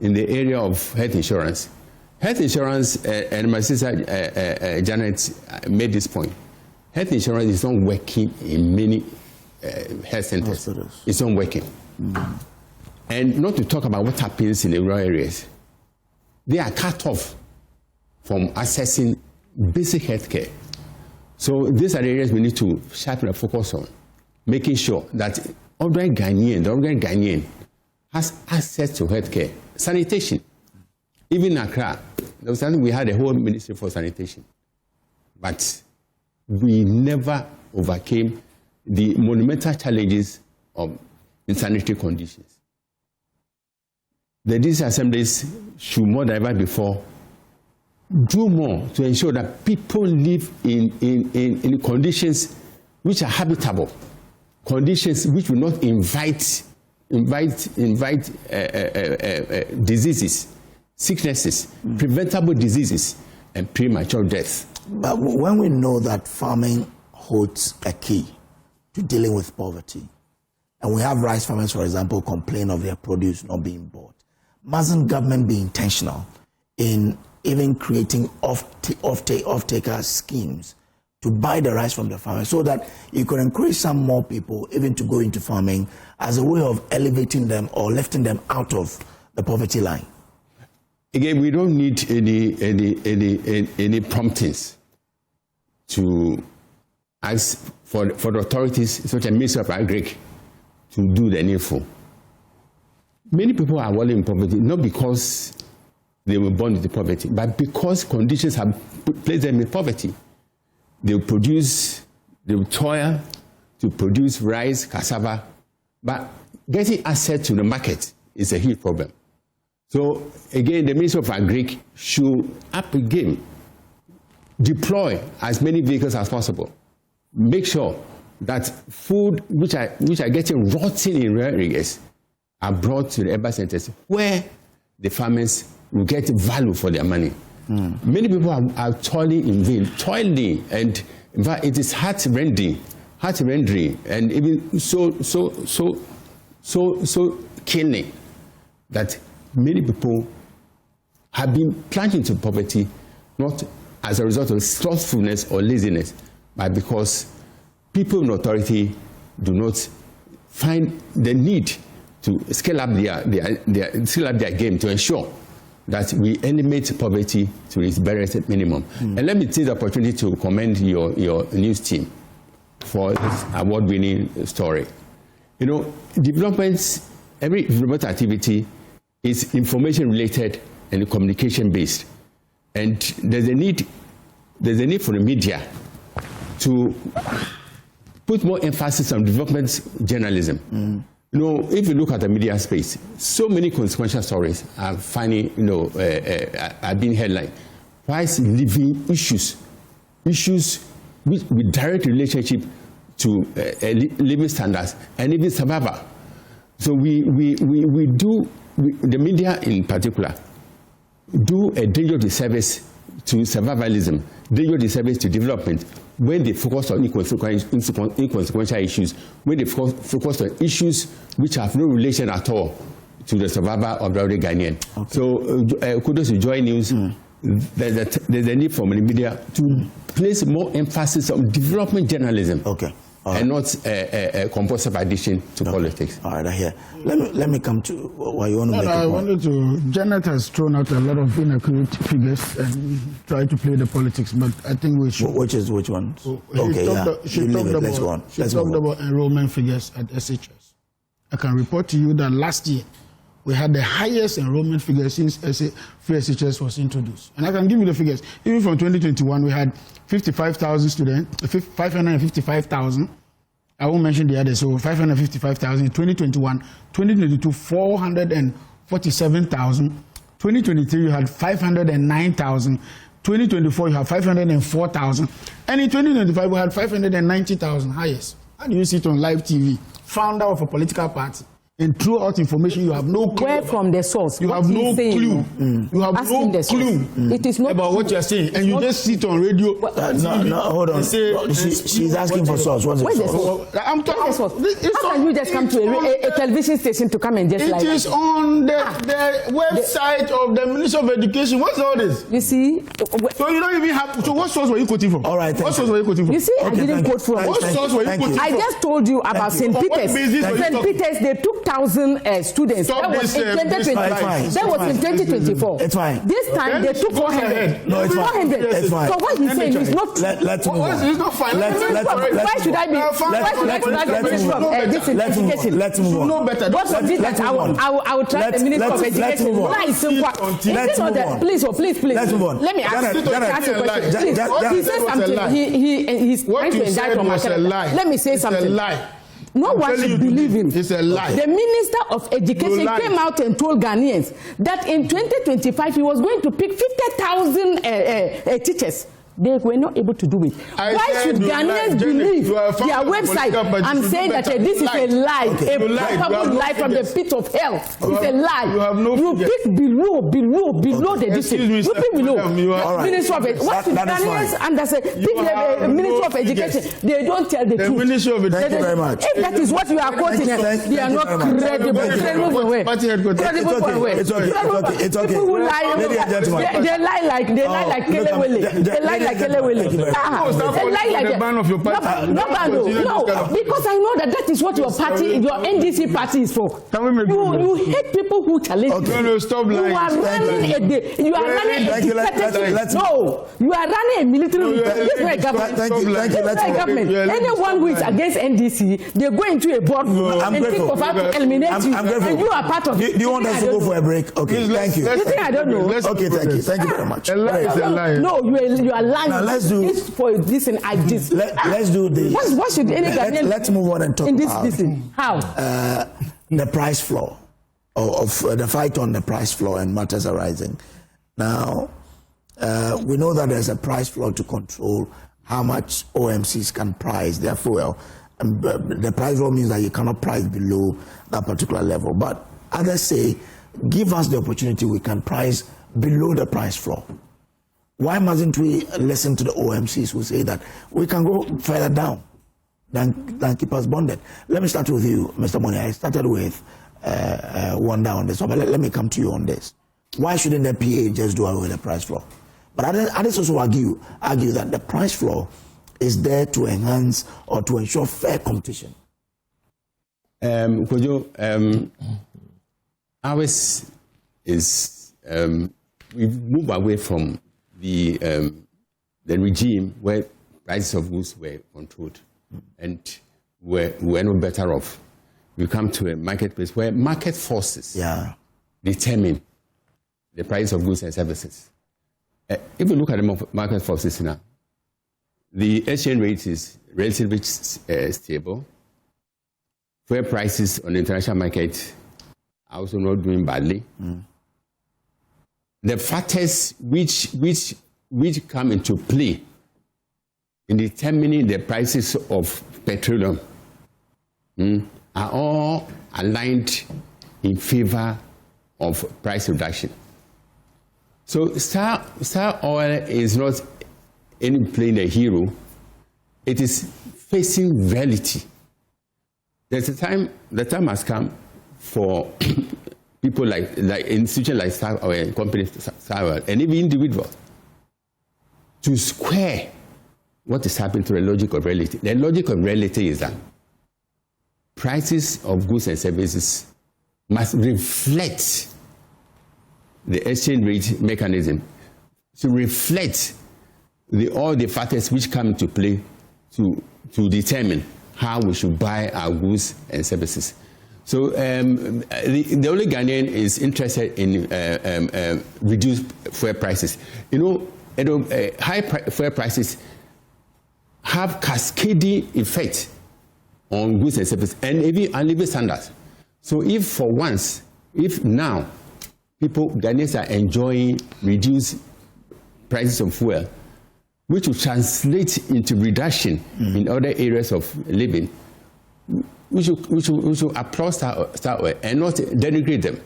in the area of health insurance. Health insurance, and my sister Janet made this point, health insurance is not working in many health centers. It's not working. And not to talk about what happens in the rural areas. They are cut off from accessing basic health care. So these are the areas we need to sharpen our focus on, making sure that the ordinary Ghanaian has access to health care. Sanitation. Even in Accra, there was something we had a whole ministry for sanitation. But we never overcame the monumental challenges of insanitary conditions. The DC assemblies should more than ever before do more to ensure that people live in conditions which are habitable, conditions which will not invite diseases, sicknesses, preventable diseases, and premature death. But when we know that farming holds a key to dealing with poverty, and we have rice farmers, for example, complain of their produce not being bought, mustn't government be intentional in even creating off-taker schemes to buy the rice from the farmers so that you could encourage some more people even to go into farming as a way of elevating them or lifting them out of the poverty line? Again, we don't need any promptings to ask for the authorities, such as Ministry of Agriculture, to do the needful. Many people are walling in poverty, not because they were born into poverty, but because conditions have placed them in poverty. They will toil to produce rice, cassava, but getting access to the market is a huge problem. So again, the Ministry of Agriculture should up a game, deploy as many vehicles as possible, make sure that food which are getting rotten in rural areas are brought to the urban centers where the farmers will get value for their money. Many people are toiling in vain, and in fact it is heart-rending, and even so killing that many people have been plunged into poverty, not as a result of slothfulness or laziness, but because people in authority do not find the need to scale up their game to ensure that we eliminate poverty to its barest minimum. And let me take the opportunity to commend your news team for this award-winning story. You know, every development activity is information-related and communication-based, and there's a need for the media to put more emphasis on development journalism. You know, if you look at the media space, so many consequential stories are are being headlined. Whilst living issues with direct relationship to living standards and even survival. So the media in particular, do a dangerous disservice to survivalism, dangerous disservice to development, when they focus on inconsequential issues, when they focus on issues which have no relation at all to the survival of the ordinary Ghanaian. Okay. So kudos to Joy News. There's a need for the media to place more emphasis on development journalism. Okay. And not a compulsive addition to politics. All right, I hear. Let me come to what you want to make. I wanted to. Janet has thrown out a lot of inaccurate figures and tried to play the politics, but I think we should. Which one? She talked about enrollment figures at SHS. I can report to you that last year we had the highest enrollment figure since free SHS was introduced. And I can give you the figures. Even from 2021, we had 55,000 students, 555,000. I won't mention the others, so 555,000 in 2021. 2022, 447,000. 2023, you had 509,000. 2024, you have 504,000. And in 2025, we had 590,000 highest. How do you see it on live TV? Founder of a political party. And throughout information, you have no clue. Where from the source? You have no clue. You have no clue It is not about what you are saying, and you just sit on radio. No, hold on. She's asking for source. What's the source? I'm talking. How can you just come to a television station to come and just It is on the website of the Ministry of Education. What's all this? You see? So you don't even have. So what source were you quoting from? All right. What source were you quoting from? You see, I didn't quote from. What source were you quoting from? I just told you about St. Peter's. St. Peter's, they took 1,000 students. That was in 2020. That was in 2024. It's fine. This time they took 400. No, it's fine. 400. It's fine. So what he's saying is not. Let's move on. It's not fine. Why should I be? Let's move on. No better. What was it that I will try the Minister of Education? Please. Let's move on. Let me ask you a question. He said something. He's trying to indict on my calendar. Let me say something. No one should believe him. It's a lie. The Minister of Education came out and told Ghanaians that in 2025 he was going to pick 50,000 teachers They were not able to do it. Why should Ghanaians believe their website? I'm saying that this is a lie, a palpable lie from the pit of hell. It's a lie. You pick below the distance. You pick below. Ministry of Education. What is Ghanaians under say? Ministry of Education. They don't tell the truth. Thank you very much. If that is what you are quoting, they are not credible. It's okay. People who lie, they lie like Kelewele. They lie like Kelewele. They lie like the ban of your party. No, because I know that is what your party, your NDC party is for. You hate people who challenge. Okay. No, stop lying. You are running a day. You are running a no. You are running a military. This is my government. Thank you. This is my government. Anyone who is against NDC, they go into a boardroom and think of how to eliminate you. And you are part of it. Do you want us to go for a break? Okay, thank you. You think I don't know? Okay, thank you. Thank you very much. A lie is a lie. No, you are lying. Now let's do this for this and I this. Let's do this. What should any Ghanaian let's move on and talk in this about listen? How? The price floor of the fight on the price floor and matters arising. Now, we know that there's a price floor to control how much OMCs can price their fuel. And the price floor means that you cannot price below that particular level. But others say, give us the opportunity, we can price below the price floor. Why mustn't we listen to the OMCs who say that we can go further down than keep us bonded? Let me start with you, Mr. Money. I started with Wonder on this one, but let me come to you on this. Why shouldn't the PA just do away with the price floor? But others also argue that the price floor is there to enhance or to ensure fair competition. Ours is we've moved away from the regime where prices of goods were controlled and we're no better off. We come to a marketplace where market forces determine the price of goods and services. If you look at the market forces now, the exchange rate is relatively stable. Where prices on the international market are also not doing badly. The factors which come into play in determining the prices of petroleum are all aligned in favor of price reduction. So Star Oil is not any playing a hero. It is facing reality. There's the time has come for people like institutions like Star Oil, companies Star Oil, and even individuals to square what is happening to the logic of reality. The logic of reality is that prices of goods and services must reflect the exchange rate mechanism, to reflect all the factors which come into play to determine how we should buy our goods and services. So the only Ghanaian is interested in reduced fuel prices. High fuel prices have cascading effect on goods and services and even living standards. So if now Ghanaians are enjoying reduced prices of fuel, which will translate into reduction in other areas of living, we should applaud Star Oil and not denigrate them.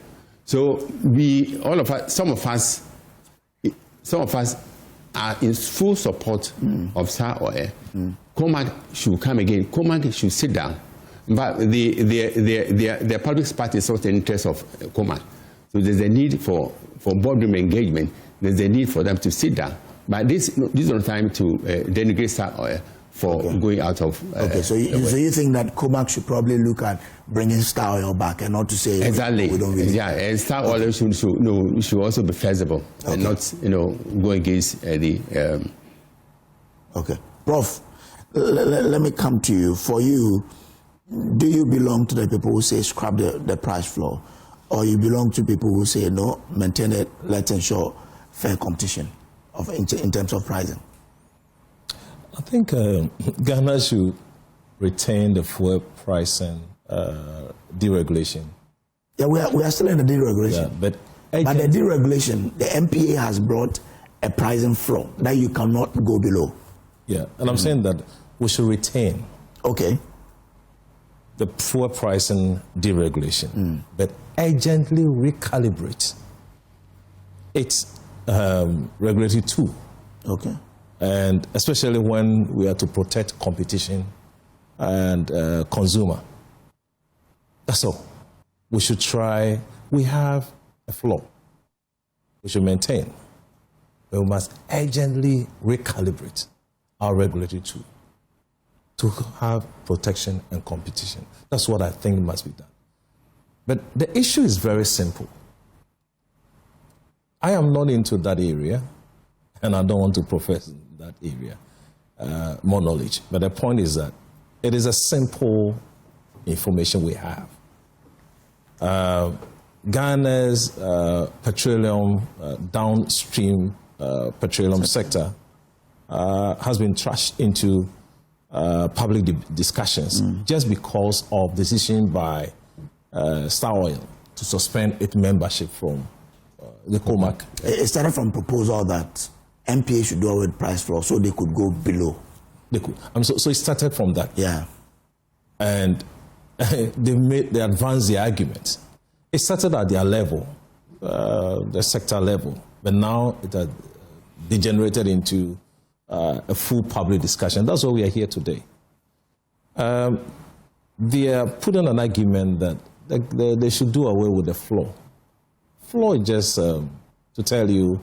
So some of us are in full support of Star Oil. Comac should come again. Comac should sit down. But the public party is not in the interest of Comac. So there's a need for boardroom engagement. There's a need for them to sit down. But this is not time to denigrate Star Oil for going out of. So you think that Comac should probably look at bringing Star Oil back and not to say exactly. We don't really. And Star Oil should also be feasible and not go against the. Okay, Prof. Let me come to you. For you, do you belong to the people who say scrap the price floor, or you belong to people who say no, maintain it, let's ensure fair competition in terms of pricing? I think Ghana should retain the fuel pricing deregulation. Yeah, we are still in the deregulation. Yeah, but the deregulation, the MPA has brought a pricing floor that you cannot go below. Yeah, and I'm saying that we should retain the fuel pricing deregulation, but urgently recalibrate its regulatory tool. Okay. And especially when we are to protect competition and consumer. That's all. We should try. We have a floor we should maintain. But we must urgently recalibrate our regulatory tool to have protection and competition. That's what I think must be done. But the issue is very simple. I am not into that area, and I don't want to profess that area more knowledge. But the point is that it is a simple information we have. Ghana's petroleum, downstream petroleum sector has been trashed into public discussions just because of decision by Star Oil to suspend its membership from the COMAC. It started from proposal that MPA should do away with price floor so they could go below. They could. So it started from that. Yeah. And they advanced the argument. It started at their level, the sector level, but now it has degenerated into a full public discussion. That's why we are here today. They are putting an argument that they should do away with the floor. Floor is just to tell you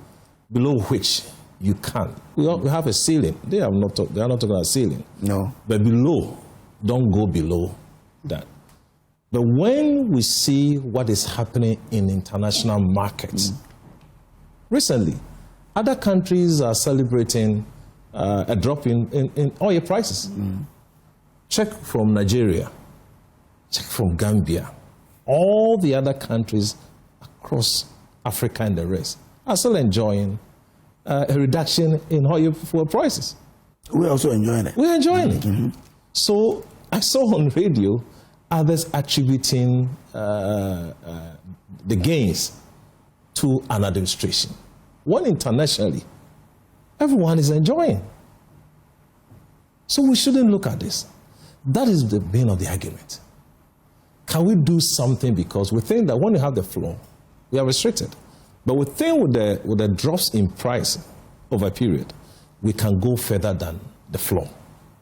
below which you can't. We have a ceiling. They are not talking about ceiling. No. But below, don't go below that. But when we see what is happening in international markets, recently, other countries are celebrating a drop in oil prices. Check from Nigeria, check from Gambia. All the other countries across Africa and the rest are still enjoying a reduction in oil fuel prices. We're also enjoying it. We're enjoying it. So I saw on radio others attributing the gains to an administration. One internationally, everyone is enjoying. So we shouldn't look at this. That is the bane of the argument. Can we do something? Because we think that when we have the floor, we are restricted. But we think with the drops in price over a period, we can go further than the floor.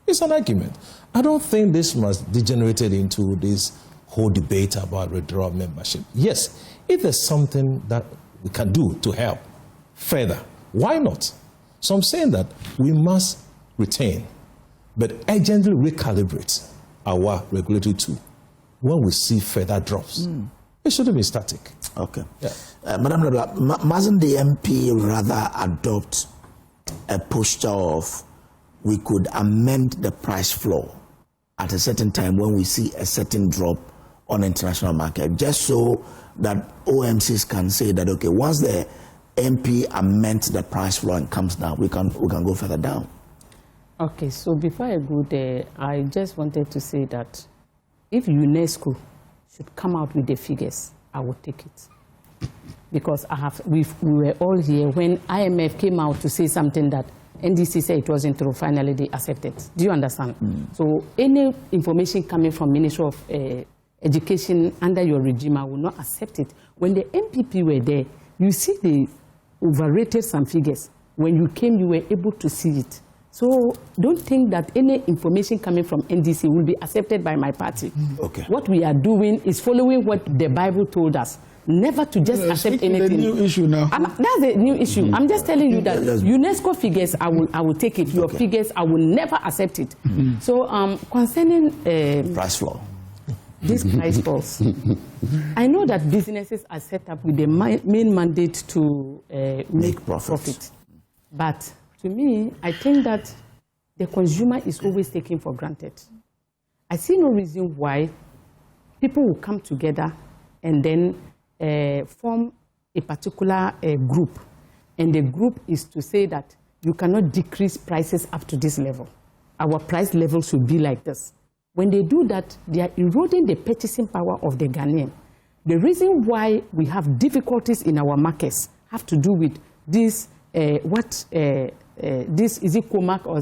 It's an argument. I don't think this must degenerate into this whole debate about withdrawal membership. Yes, if there's something that we can do to help further, why not? So I'm saying that we must retain, but urgently recalibrate our regulatory tool when we see further drops. It shouldn't be static. Okay. Yeah. Madam Nabla, mustn't the MP rather adopt a posture of we could amend the price floor at a certain time when we see a certain drop on the international market, just so that OMCs can say that, okay, once the MP amends the price floor and comes down, we can go further down? Okay, so before I go there, I just wanted to say that if UNESCO should come out with the figures, I would take it. Because we were all here when IMF came out to say something that NDC said it wasn't true. Finally, they accepted. Do you understand? So any information coming from Ministry of Education under your regime, I will not accept it. When the MPP were there, you see they overrated some figures. When you came, you were able to see it. So don't think that any information coming from NDC will be accepted by my party. Okay. What we are doing is following what the Bible told us. Never to just accept anything. The new issue now. That's the new issue. I'm just telling you that UNESCO figures, I will take it. Your figures, I will never accept it. So concerning price floor, these price floors, I know that businesses are set up with the main mandate to make profit. But to me, I think that the consumer is always taken for granted. I see no reason why people will come together and then form a particular group. And the group is to say that you cannot decrease prices up to this level. Our price level should be like this. When they do that, they are eroding the purchasing power of the Ghanaian. The reason why we have difficulties in our markets have to do with this this is it Comac or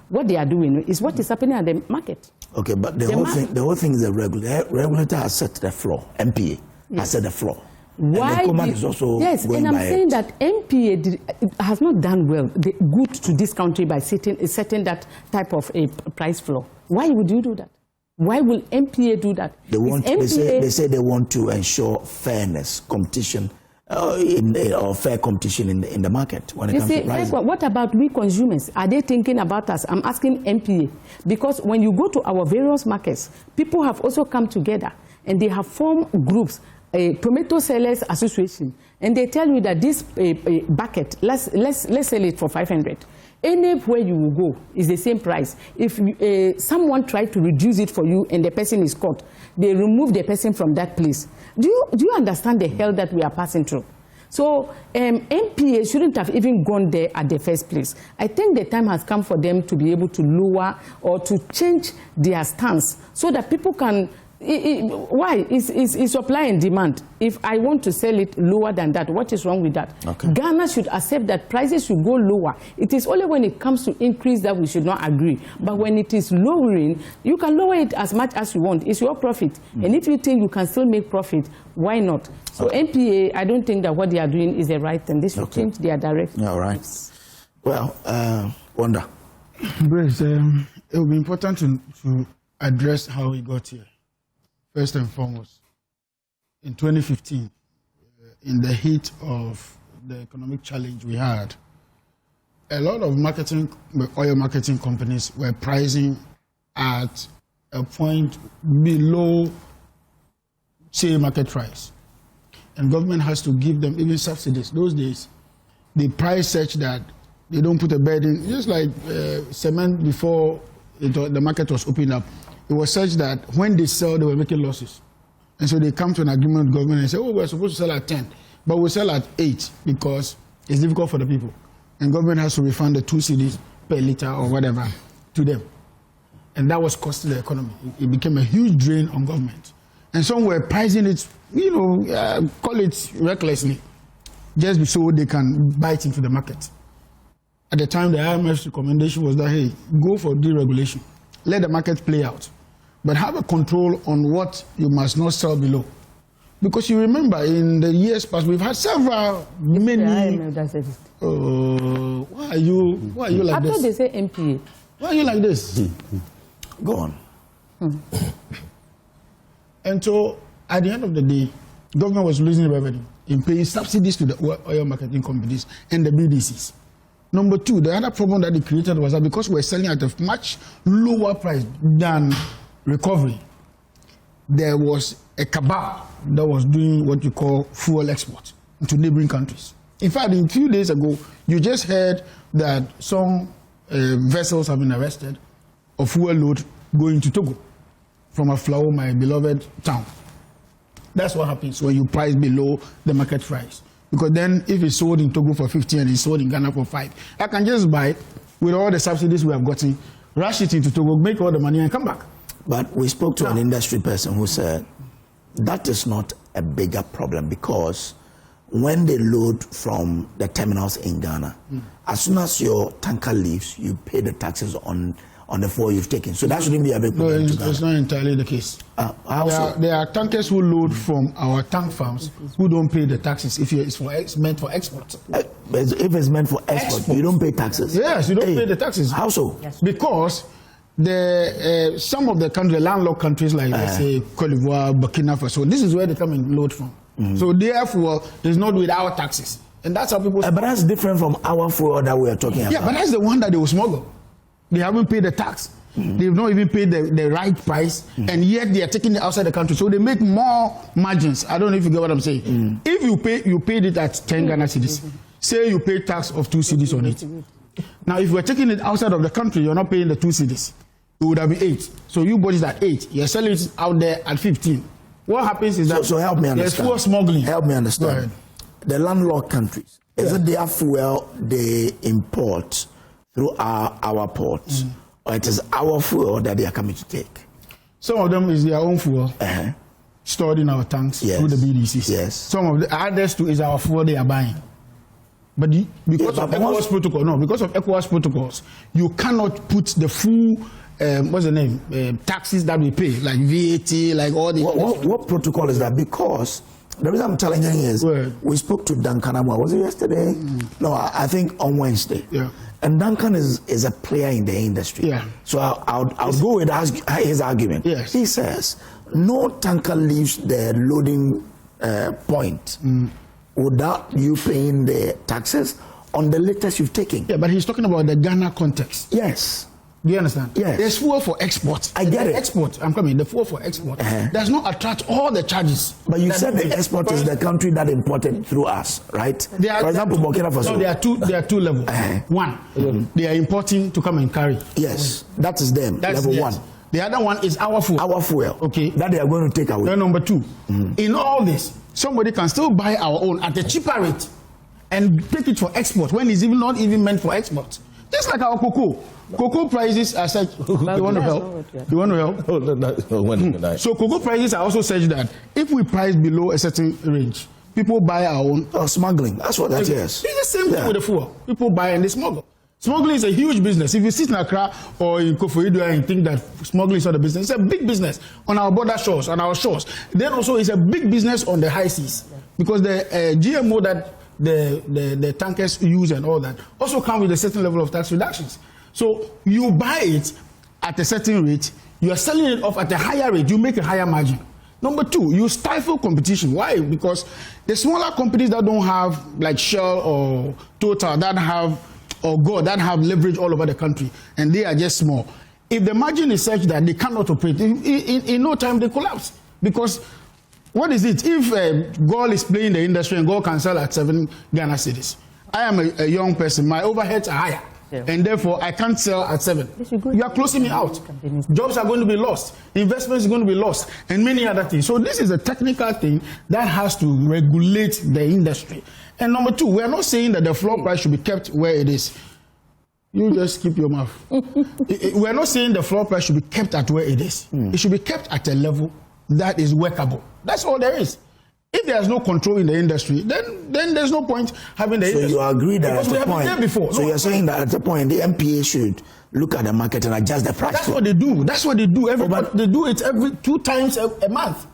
what they are doing is what is happening at the market. Okay, but the whole thing is the regulator has set the floor. MPA has set the floor. Why? And is also yes, going and I'm by saying that MPA has not done well, good to this country by setting that type of a price floor. Why would you do that? Why will MPA do that? They say they want to ensure fairness, competition, or fair competition in the market when it comes to pricing. What about we consumers? Are they thinking about us? I'm asking MPA. Because when you go to our various markets, people have also come together and they have formed groups, a Tomato Sellers Association, and they tell you that this bucket, let's sell it for 500. Anywhere you will go is the same price. If someone tried to reduce it for you and the person is caught, they remove the person from that place. Do you understand the hell that we are passing through? So MPA shouldn't have even gone there at the first place. I think the time has come for them to be able to lower or to change their stance so that people can. Why? It's supply and demand. If I want to sell it lower than that, what is wrong with that? Okay. Ghana should accept that prices should go lower. It is only when it comes to increase that we should not agree. But when it is lowering, you can lower it as much as you want. It's your profit. And if you think you can still make profit, why not? So MPA, I don't think that what they are doing is the right thing. They should change their direction. All right. Well, Wonder. Brace, it will be important to address how we got here. First and foremost, in 2015, in the heat of the economic challenge we had, a lot of oil marketing companies were pricing at a point below, say, market price. And government has to give them even subsidies. Those days, they price such that they don't put a burden, just like cement before the market was opened up. It was such that when they sell, they were making losses. And so they come to an agreement with government and say, oh, we're supposed to sell at 10, but we'll sell at 8 because it's difficult for the people. And government has to refund the 2 cedis per liter or whatever to them. And that was costing the economy. It became a huge drain on government. And some were pricing it, call it recklessly, just so they can bite into the market. At the time, the IMF's recommendation was that, hey, go for deregulation. Let the market play out. But have a control on what you must not sell below. Because you remember, in the years past, we've had many... why are you like this? After they say MPA. Why are you like this? Go on. And so, at the end of the day, government was losing revenue in paying subsidies to the oil marketing companies and the BDCs. Number 2, the other problem that they created was that because we're selling at a much lower price than recovery, there was a cabal that was doing what you call fuel export into neighboring countries. In fact, a few days ago, you just heard that some vessels have been arrested of fuel load going to Togo from Aflao, my beloved town. That's what happens when you price below the market price. Because then, if it's sold in Togo for 50 and it's sold in Ghana for 5, I can just buy it with all the subsidies we have gotten, rush it into Togo, make all the money, and come back. But we spoke to an industry person who said that is not a bigger problem because when they load from the terminals in Ghana, as soon as your tanker leaves, you pay the taxes on the fuel you've taken. So that shouldn't be a big problem. No, it's not entirely the case. There are tankers who load from our tank farms who don't pay the taxes if it's meant for export. If it's meant for export, you don't pay taxes. Yes, you don't pay the taxes. How so? Yes. Because some of the countries, landlocked countries like, let's say, Cote d'Ivoire, Burkina Faso, this is where they come and load from. So therefore, it's not without taxes. And that's how people... but that's different from our fuel that we are talking about. Yeah, but that's the one that they will smuggle. They haven't paid the tax. They've not even paid the right price, and yet they are taking it outside the country. So they make more margins. I don't know if you get what I'm saying. If you paid it at 10 Ghana cedis, say you pay tax of 2 cedis on it. Now, if we're taking it outside of the country, you're not paying the 2 cedis. It would have been 8. So you bought it at 8. You're selling it out there at 15. What happens is that so help me understand. There's fuel smuggling. Help me understand. The landlocked countries, is it their fuel they import through our ports, or it is our fuel that they are coming to take? Some of them is their own fuel stored in our tanks through the BDCs. Yes. Some of the others too is our fuel they are buying. But because of ECOWAS protocol, because of ECOWAS protocols, you cannot put the full, what's the name, taxes that we pay, like VAT, like all the... What protocol is that? Because the reason I'm telling you is, we spoke to Duncan Amwa, was it yesterday? No, I think on Wednesday. Yeah. And Duncan is a player in the industry. Yeah. So I'll go with his argument. Yes. He says, no tanker leaves the loading point without you paying the taxes on the latest you've taken. Yeah, but he's talking about the Ghana context. Yes. Do you understand? Yes. There's fuel for export. I get it. Export, I'm coming. The fuel for export does not attract all the charges. But you said the export is the country that imported through us, right? For example, Burkina Faso. No, there are two levels. One, they are importing to come and carry. Yes, that is them. Level one. The other one is our fuel. Our fuel. Okay. That they are going to take away. Then number two, in all this, somebody can still buy our own at a cheaper rate and take it for export when it's even not even meant for export. Just like our cocoa. Cocoa prices are such. You want to help? You want to help? No. So cocoa prices are also such that if we price below a certain range, people buy our own. Smuggling. That's what that is. It's the same thing with the fuel. People buy and they smuggle. Smuggling is a huge business. If you sit in Accra or in Koforidua and think that smuggling is not a business, it's a big business on our border shores, on our shores. Then also it's a big business on the high seas because the GMO that the tankers use and all that also come with a certain level of tax reductions. So you buy it at a certain rate, you are selling it off at a higher rate, you make a higher margin. Number two, you stifle competition. Why? Because the smaller companies that don't have, like Shell or Total, that have leverage all over the country, and they are just small. If the margin is such that they cannot operate, in no time they collapse. Because what is it? If Gol is playing the industry and Gol can sell at 7 Ghana cedis, I am a young person, my overheads are higher. Yeah. And therefore, I can't sell at 7. You are closing me out. Jobs are going to be lost. Investments are going to be lost. And many other things. So this is a technical thing that has to regulate the industry. And number two, we are not saying that the floor price should be kept where it is. You just keep your mouth. We are not saying the floor price should be kept at where it is. It should be kept at a level that is workable. That's all there is. If there's no control in the industry, then there's no point having the industry. So you agree that because at a point, before. So you're saying that at a point the MPA should look at the market and adjust the price. That's what they do. That's what they do. They do it every 2 times a month.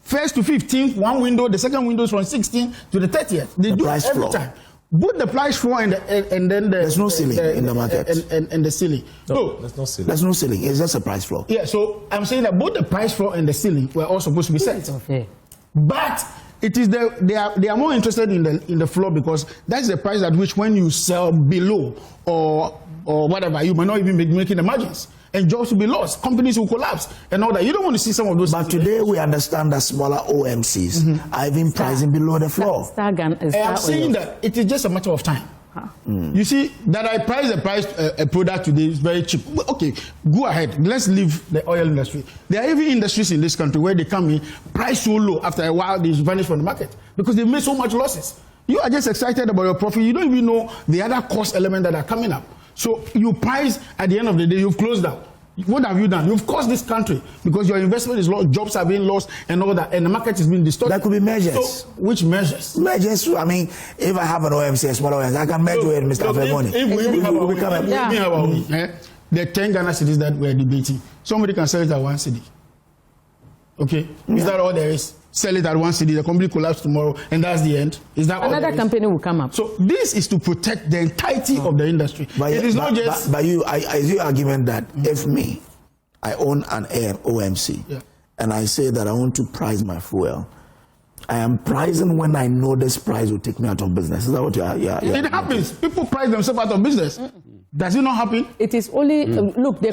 1st to 15th, one window. The second window is from 16th to the 30th. They do it every time. Put the price floor and then there's no ceiling in the market and the ceiling. No, there's no ceiling. There's no ceiling. It's just a price floor. Yeah. So I'm saying that both the price floor and the ceiling were all supposed to be set. Okay. But it is they are more interested in the floor because that's the price at which when you sell below or whatever, you might not even be making the margins. And jobs will be lost, companies will collapse, and all that. You don't want to see some of those. But today we understand that smaller OMCs are even pricing below the floor. I'm saying that it is just a matter of time. You see, that I price a product today is very cheap. Okay, go ahead. Let's leave the oil industry. There are even industries in this country where they come in, price so low, after a while they vanish from the market because they made so much losses. You are just excited about your profit. You don't even know the other cost elements that are coming up. So you price, at the end of the day, you've closed down. What have you done? You've cost this country because your investment is lost, jobs are being lost, and all that, and the market is being distorted. That could be measures. So, which measures? Measures. I mean, if I have an OMC, a small OMC, I can measure with Mr. Femoni. If the 10 Ghana cities that we're debating, somebody can sell it at 1 city. Okay, is that all there is? Sell it at 1 city, the company collapse tomorrow, and that's the end. Is that another company will come up? So this is to protect the entirety of the industry. It is not just. But is your argument that if I own an OMC and I say that I want to price my fuel, I am pricing when I know this price will take me out of business. Is that what It happens. People price themselves out of business. Does it not happen? It is only look, the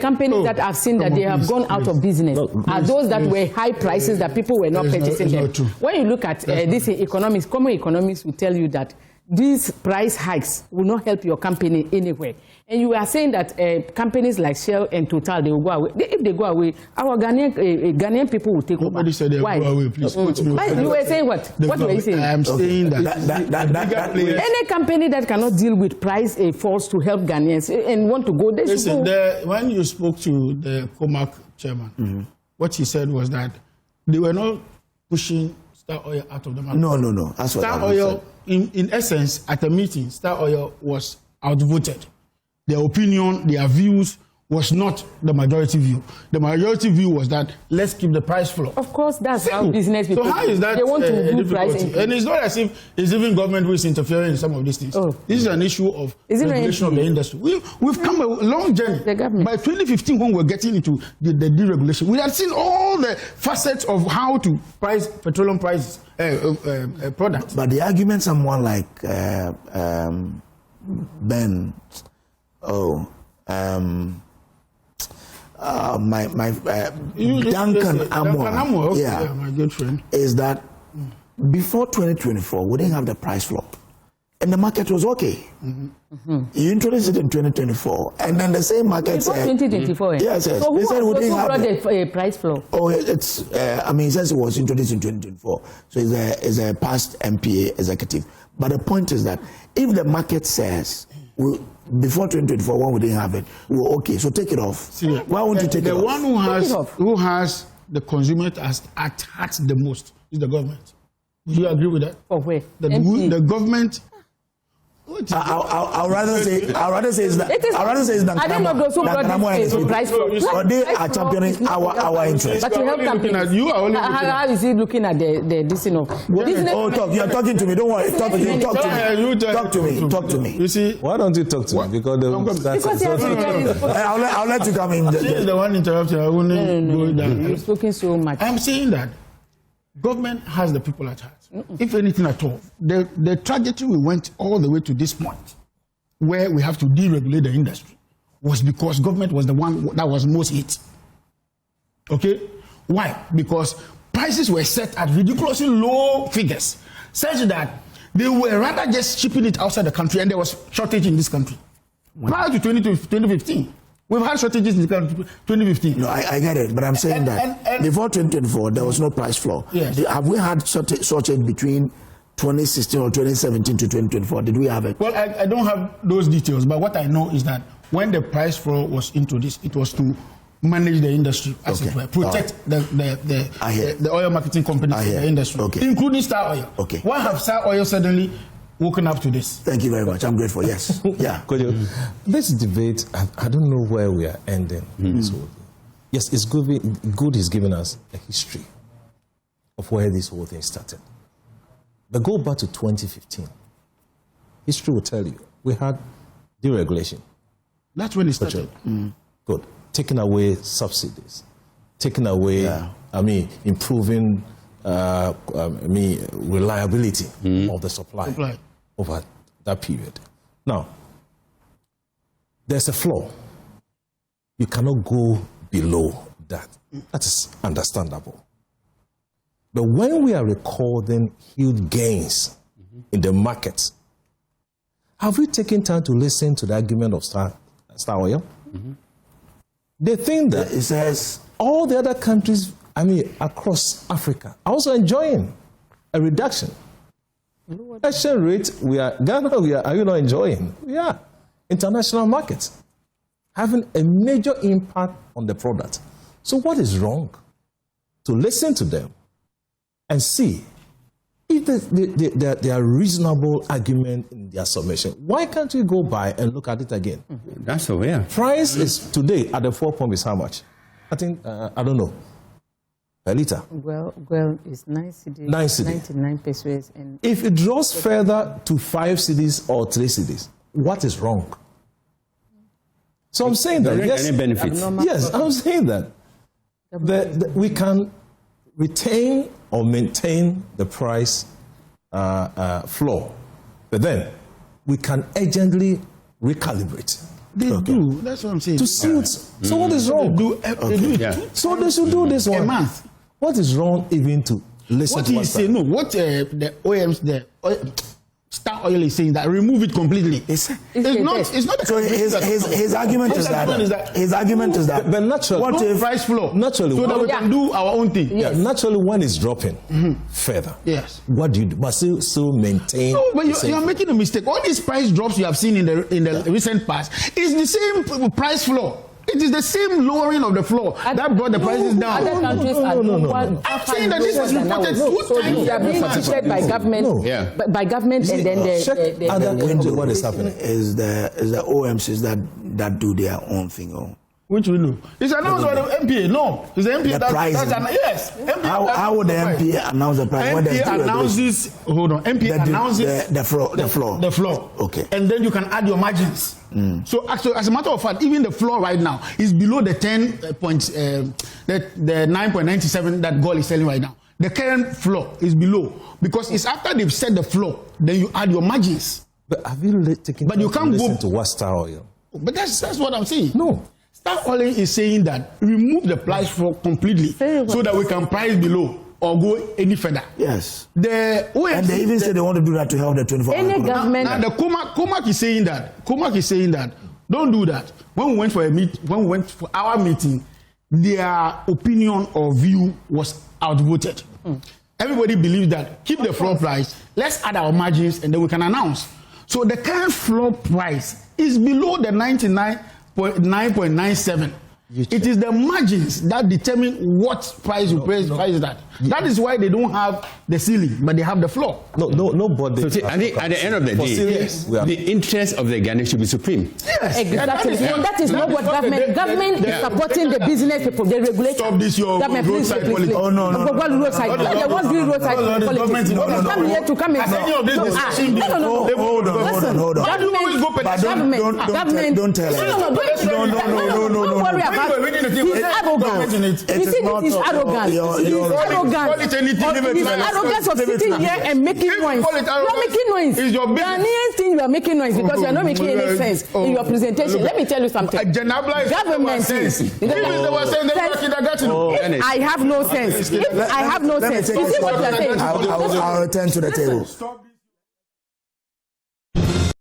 companies that have seen that they have gone out of business are those that were high prices that people were not purchasing them. When you look at this economics, common economics will tell you that these price hikes will not help your company anywhere. And you are saying that companies like Shell and Total, they will go away. If they go away, our Ghanaian people will take over. Nobody said they will go away, please. You were saying what? What were you saying? I am saying that any company that cannot deal with price falls to help Ghanaians and want to go, they listen, when you spoke to the COMAC chairman, what he said was that they were not pushing Star Oil out of the market. No. That's what Star Oil in essence, at a meeting, Star Oil was outvoted. Their opinion, their views was not the majority view. The majority view was that let's keep the price floor. Of course, that's how business people. So how is that they want to do price difficulty? And it's not as if it's even government who is interfering in some of these things. Oh. This is an issue of regulation of the industry. We've come a long journey. The government. By 2015, when we're getting into the deregulation, we had seen all the facets of how to price petroleum prices, products. But the argument someone like Ben, Duncan Amor, yeah, my good friend, is that before 2024 we didn't have the price floor and the market was okay. You introduced it in 2024, and then the same market before 2024. Yes. So they said we didn't have brought the price floor? Oh, it's I mean, since it was introduced in 2024, so it's a past MPA executive. But the point is that if the market says before 2024, when we didn't have it, we're okay, so take it off. See, why won't you take it off? The one who has the consumer at heart the most is the government. Would you agree with that? For where? The government. I'd rather say it's that. I'd rather say it's that. I don't know those who brought this price floor. But they are championing our interests. But you help companies. How is he looking at the decision of business? Oh, you're talking to me. Don't worry. Talk to me. Talk to me. You see, why don't you talk to me? Because I'll let you come in. The one interrupting. I wouldn't go down. You're speaking so much. I'm saying that government has the people at heart. If anything at all, the trajectory we went all the way to this point, where we have to deregulate the industry, was because government was the one that was most hit. Okay? Why? Because prices were set at ridiculously low figures, such that they were rather just shipping it outside the country, and there was shortage in this country. Prior to 2015. We've had shortages in the country 2015. No, I get it, but I'm saying that before 2024, there was no price floor. Yes. Have we had shortage between 2016 or 2017 to 2024? Did we have it? Well, I don't have those details, but what I know is that when the price floor was introduced, it was to manage the industry, as it were, protect the oil marketing companies in the industry, including Star Oil. Okay. Why have Star Oil suddenly woken up to this? Thank you very much. I'm grateful. Yes. Yeah. This debate, I don't know where we are ending. This whole thing. Yes, it's good is giving us a history of where this whole thing started. But go back to 2015. History will tell you we had deregulation. That's when it started. Good. Taking away subsidies, taking away, improving reliability of the supply over that period. Now, there's a flaw. You cannot go below that. That is understandable. But when we are recording huge gains in the markets, have we taken time to listen to the argument of Star Oil? They think that it says all the other countries, across Africa, are also enjoying a reduction. Exchange rate, Ghana, are you not enjoying? We are. International markets having a major impact on the product. So what is wrong? To listen to them and see if there are reasonable argument in their submission. Why can't we go by and look at it again? That's so yeah. Price is today at the 4 pump is how much? I think, I don't know. Per liter. Well, it's 9 cedis. 9 cedis. 99 pesos. And if it draws further to 5 cedis or 3 cedis, what is wrong? So I'm saying that, yes. Any benefits? Yes, I'm saying that. We can retain or maintain the price floor, but then we can urgently recalibrate. They do. That's what I'm saying. To suit. So what is wrong? They do it. So they should do this one. A month. What is wrong even to listen what to he's saying? No, what the OEMs, Star Oil is saying that remove it completely. It's not. So his argument is that. But naturally, what if price flow? Naturally, so that we can do our own thing. Yes. Naturally, when it's dropping further, yes. What do you do? But still maintain. No, but you're making a mistake. All these price drops you have seen in the recent past is the same price flow. it is the same lowering of the floor that brought the prices down. Other countries are I'm saying that this is reported so they are being treated by government, by government, and then the other countries. What is happening is the OMCs that do their own thing. Oh. Which we do. It's announced by the MPA. No, it's the MPA yes. MPA how would the MPA announce the price? MPA announces. Hold on. MPA announces the floor. The floor. Okay. And then you can add your margins. So actually, as a matter of fact, even the floor right now is below the 9.97 that gold is selling right now. The current floor is below because it's after they've set the floor, then you add your margins. But have you taken? But you can't go to what Star Oil? But that's what I'm saying. No. Star Oil is saying that remove the price floor completely so that we can price below or go any further. Yes. The OMC, and they even say they want to do that to help the 24 Any government. Now the Comac is saying that. Don't do that. When we went for our meeting, their opinion or view was outvoted. Everybody believes that keep the floor price, let's add our margins, and then we can announce. So the current floor price is below the 9.97. It is the margins that determine what price you price that. That is why they don't have the ceiling, but they have the floor. Nobody. So at the end of the day, the interest of the Ghanaian should be supreme. Yes, exactly. That is not what government is supporting the business people. They regulate. Stop this your roadside policy. Oh no. Roadside. They want to do roadside politics. Come here to come and hold on. Government. Don't tell us. No. Don't worry about it. He's arrogant. You see, this is arrogant. He's arrogant of sitting here and making noise. You are making noise. Ghanaians think you are making noise because you are not making any sense in your presentation. Let me tell you something. Government is. I have no sense. I have no sense. You see what you are saying? I'll return to the table.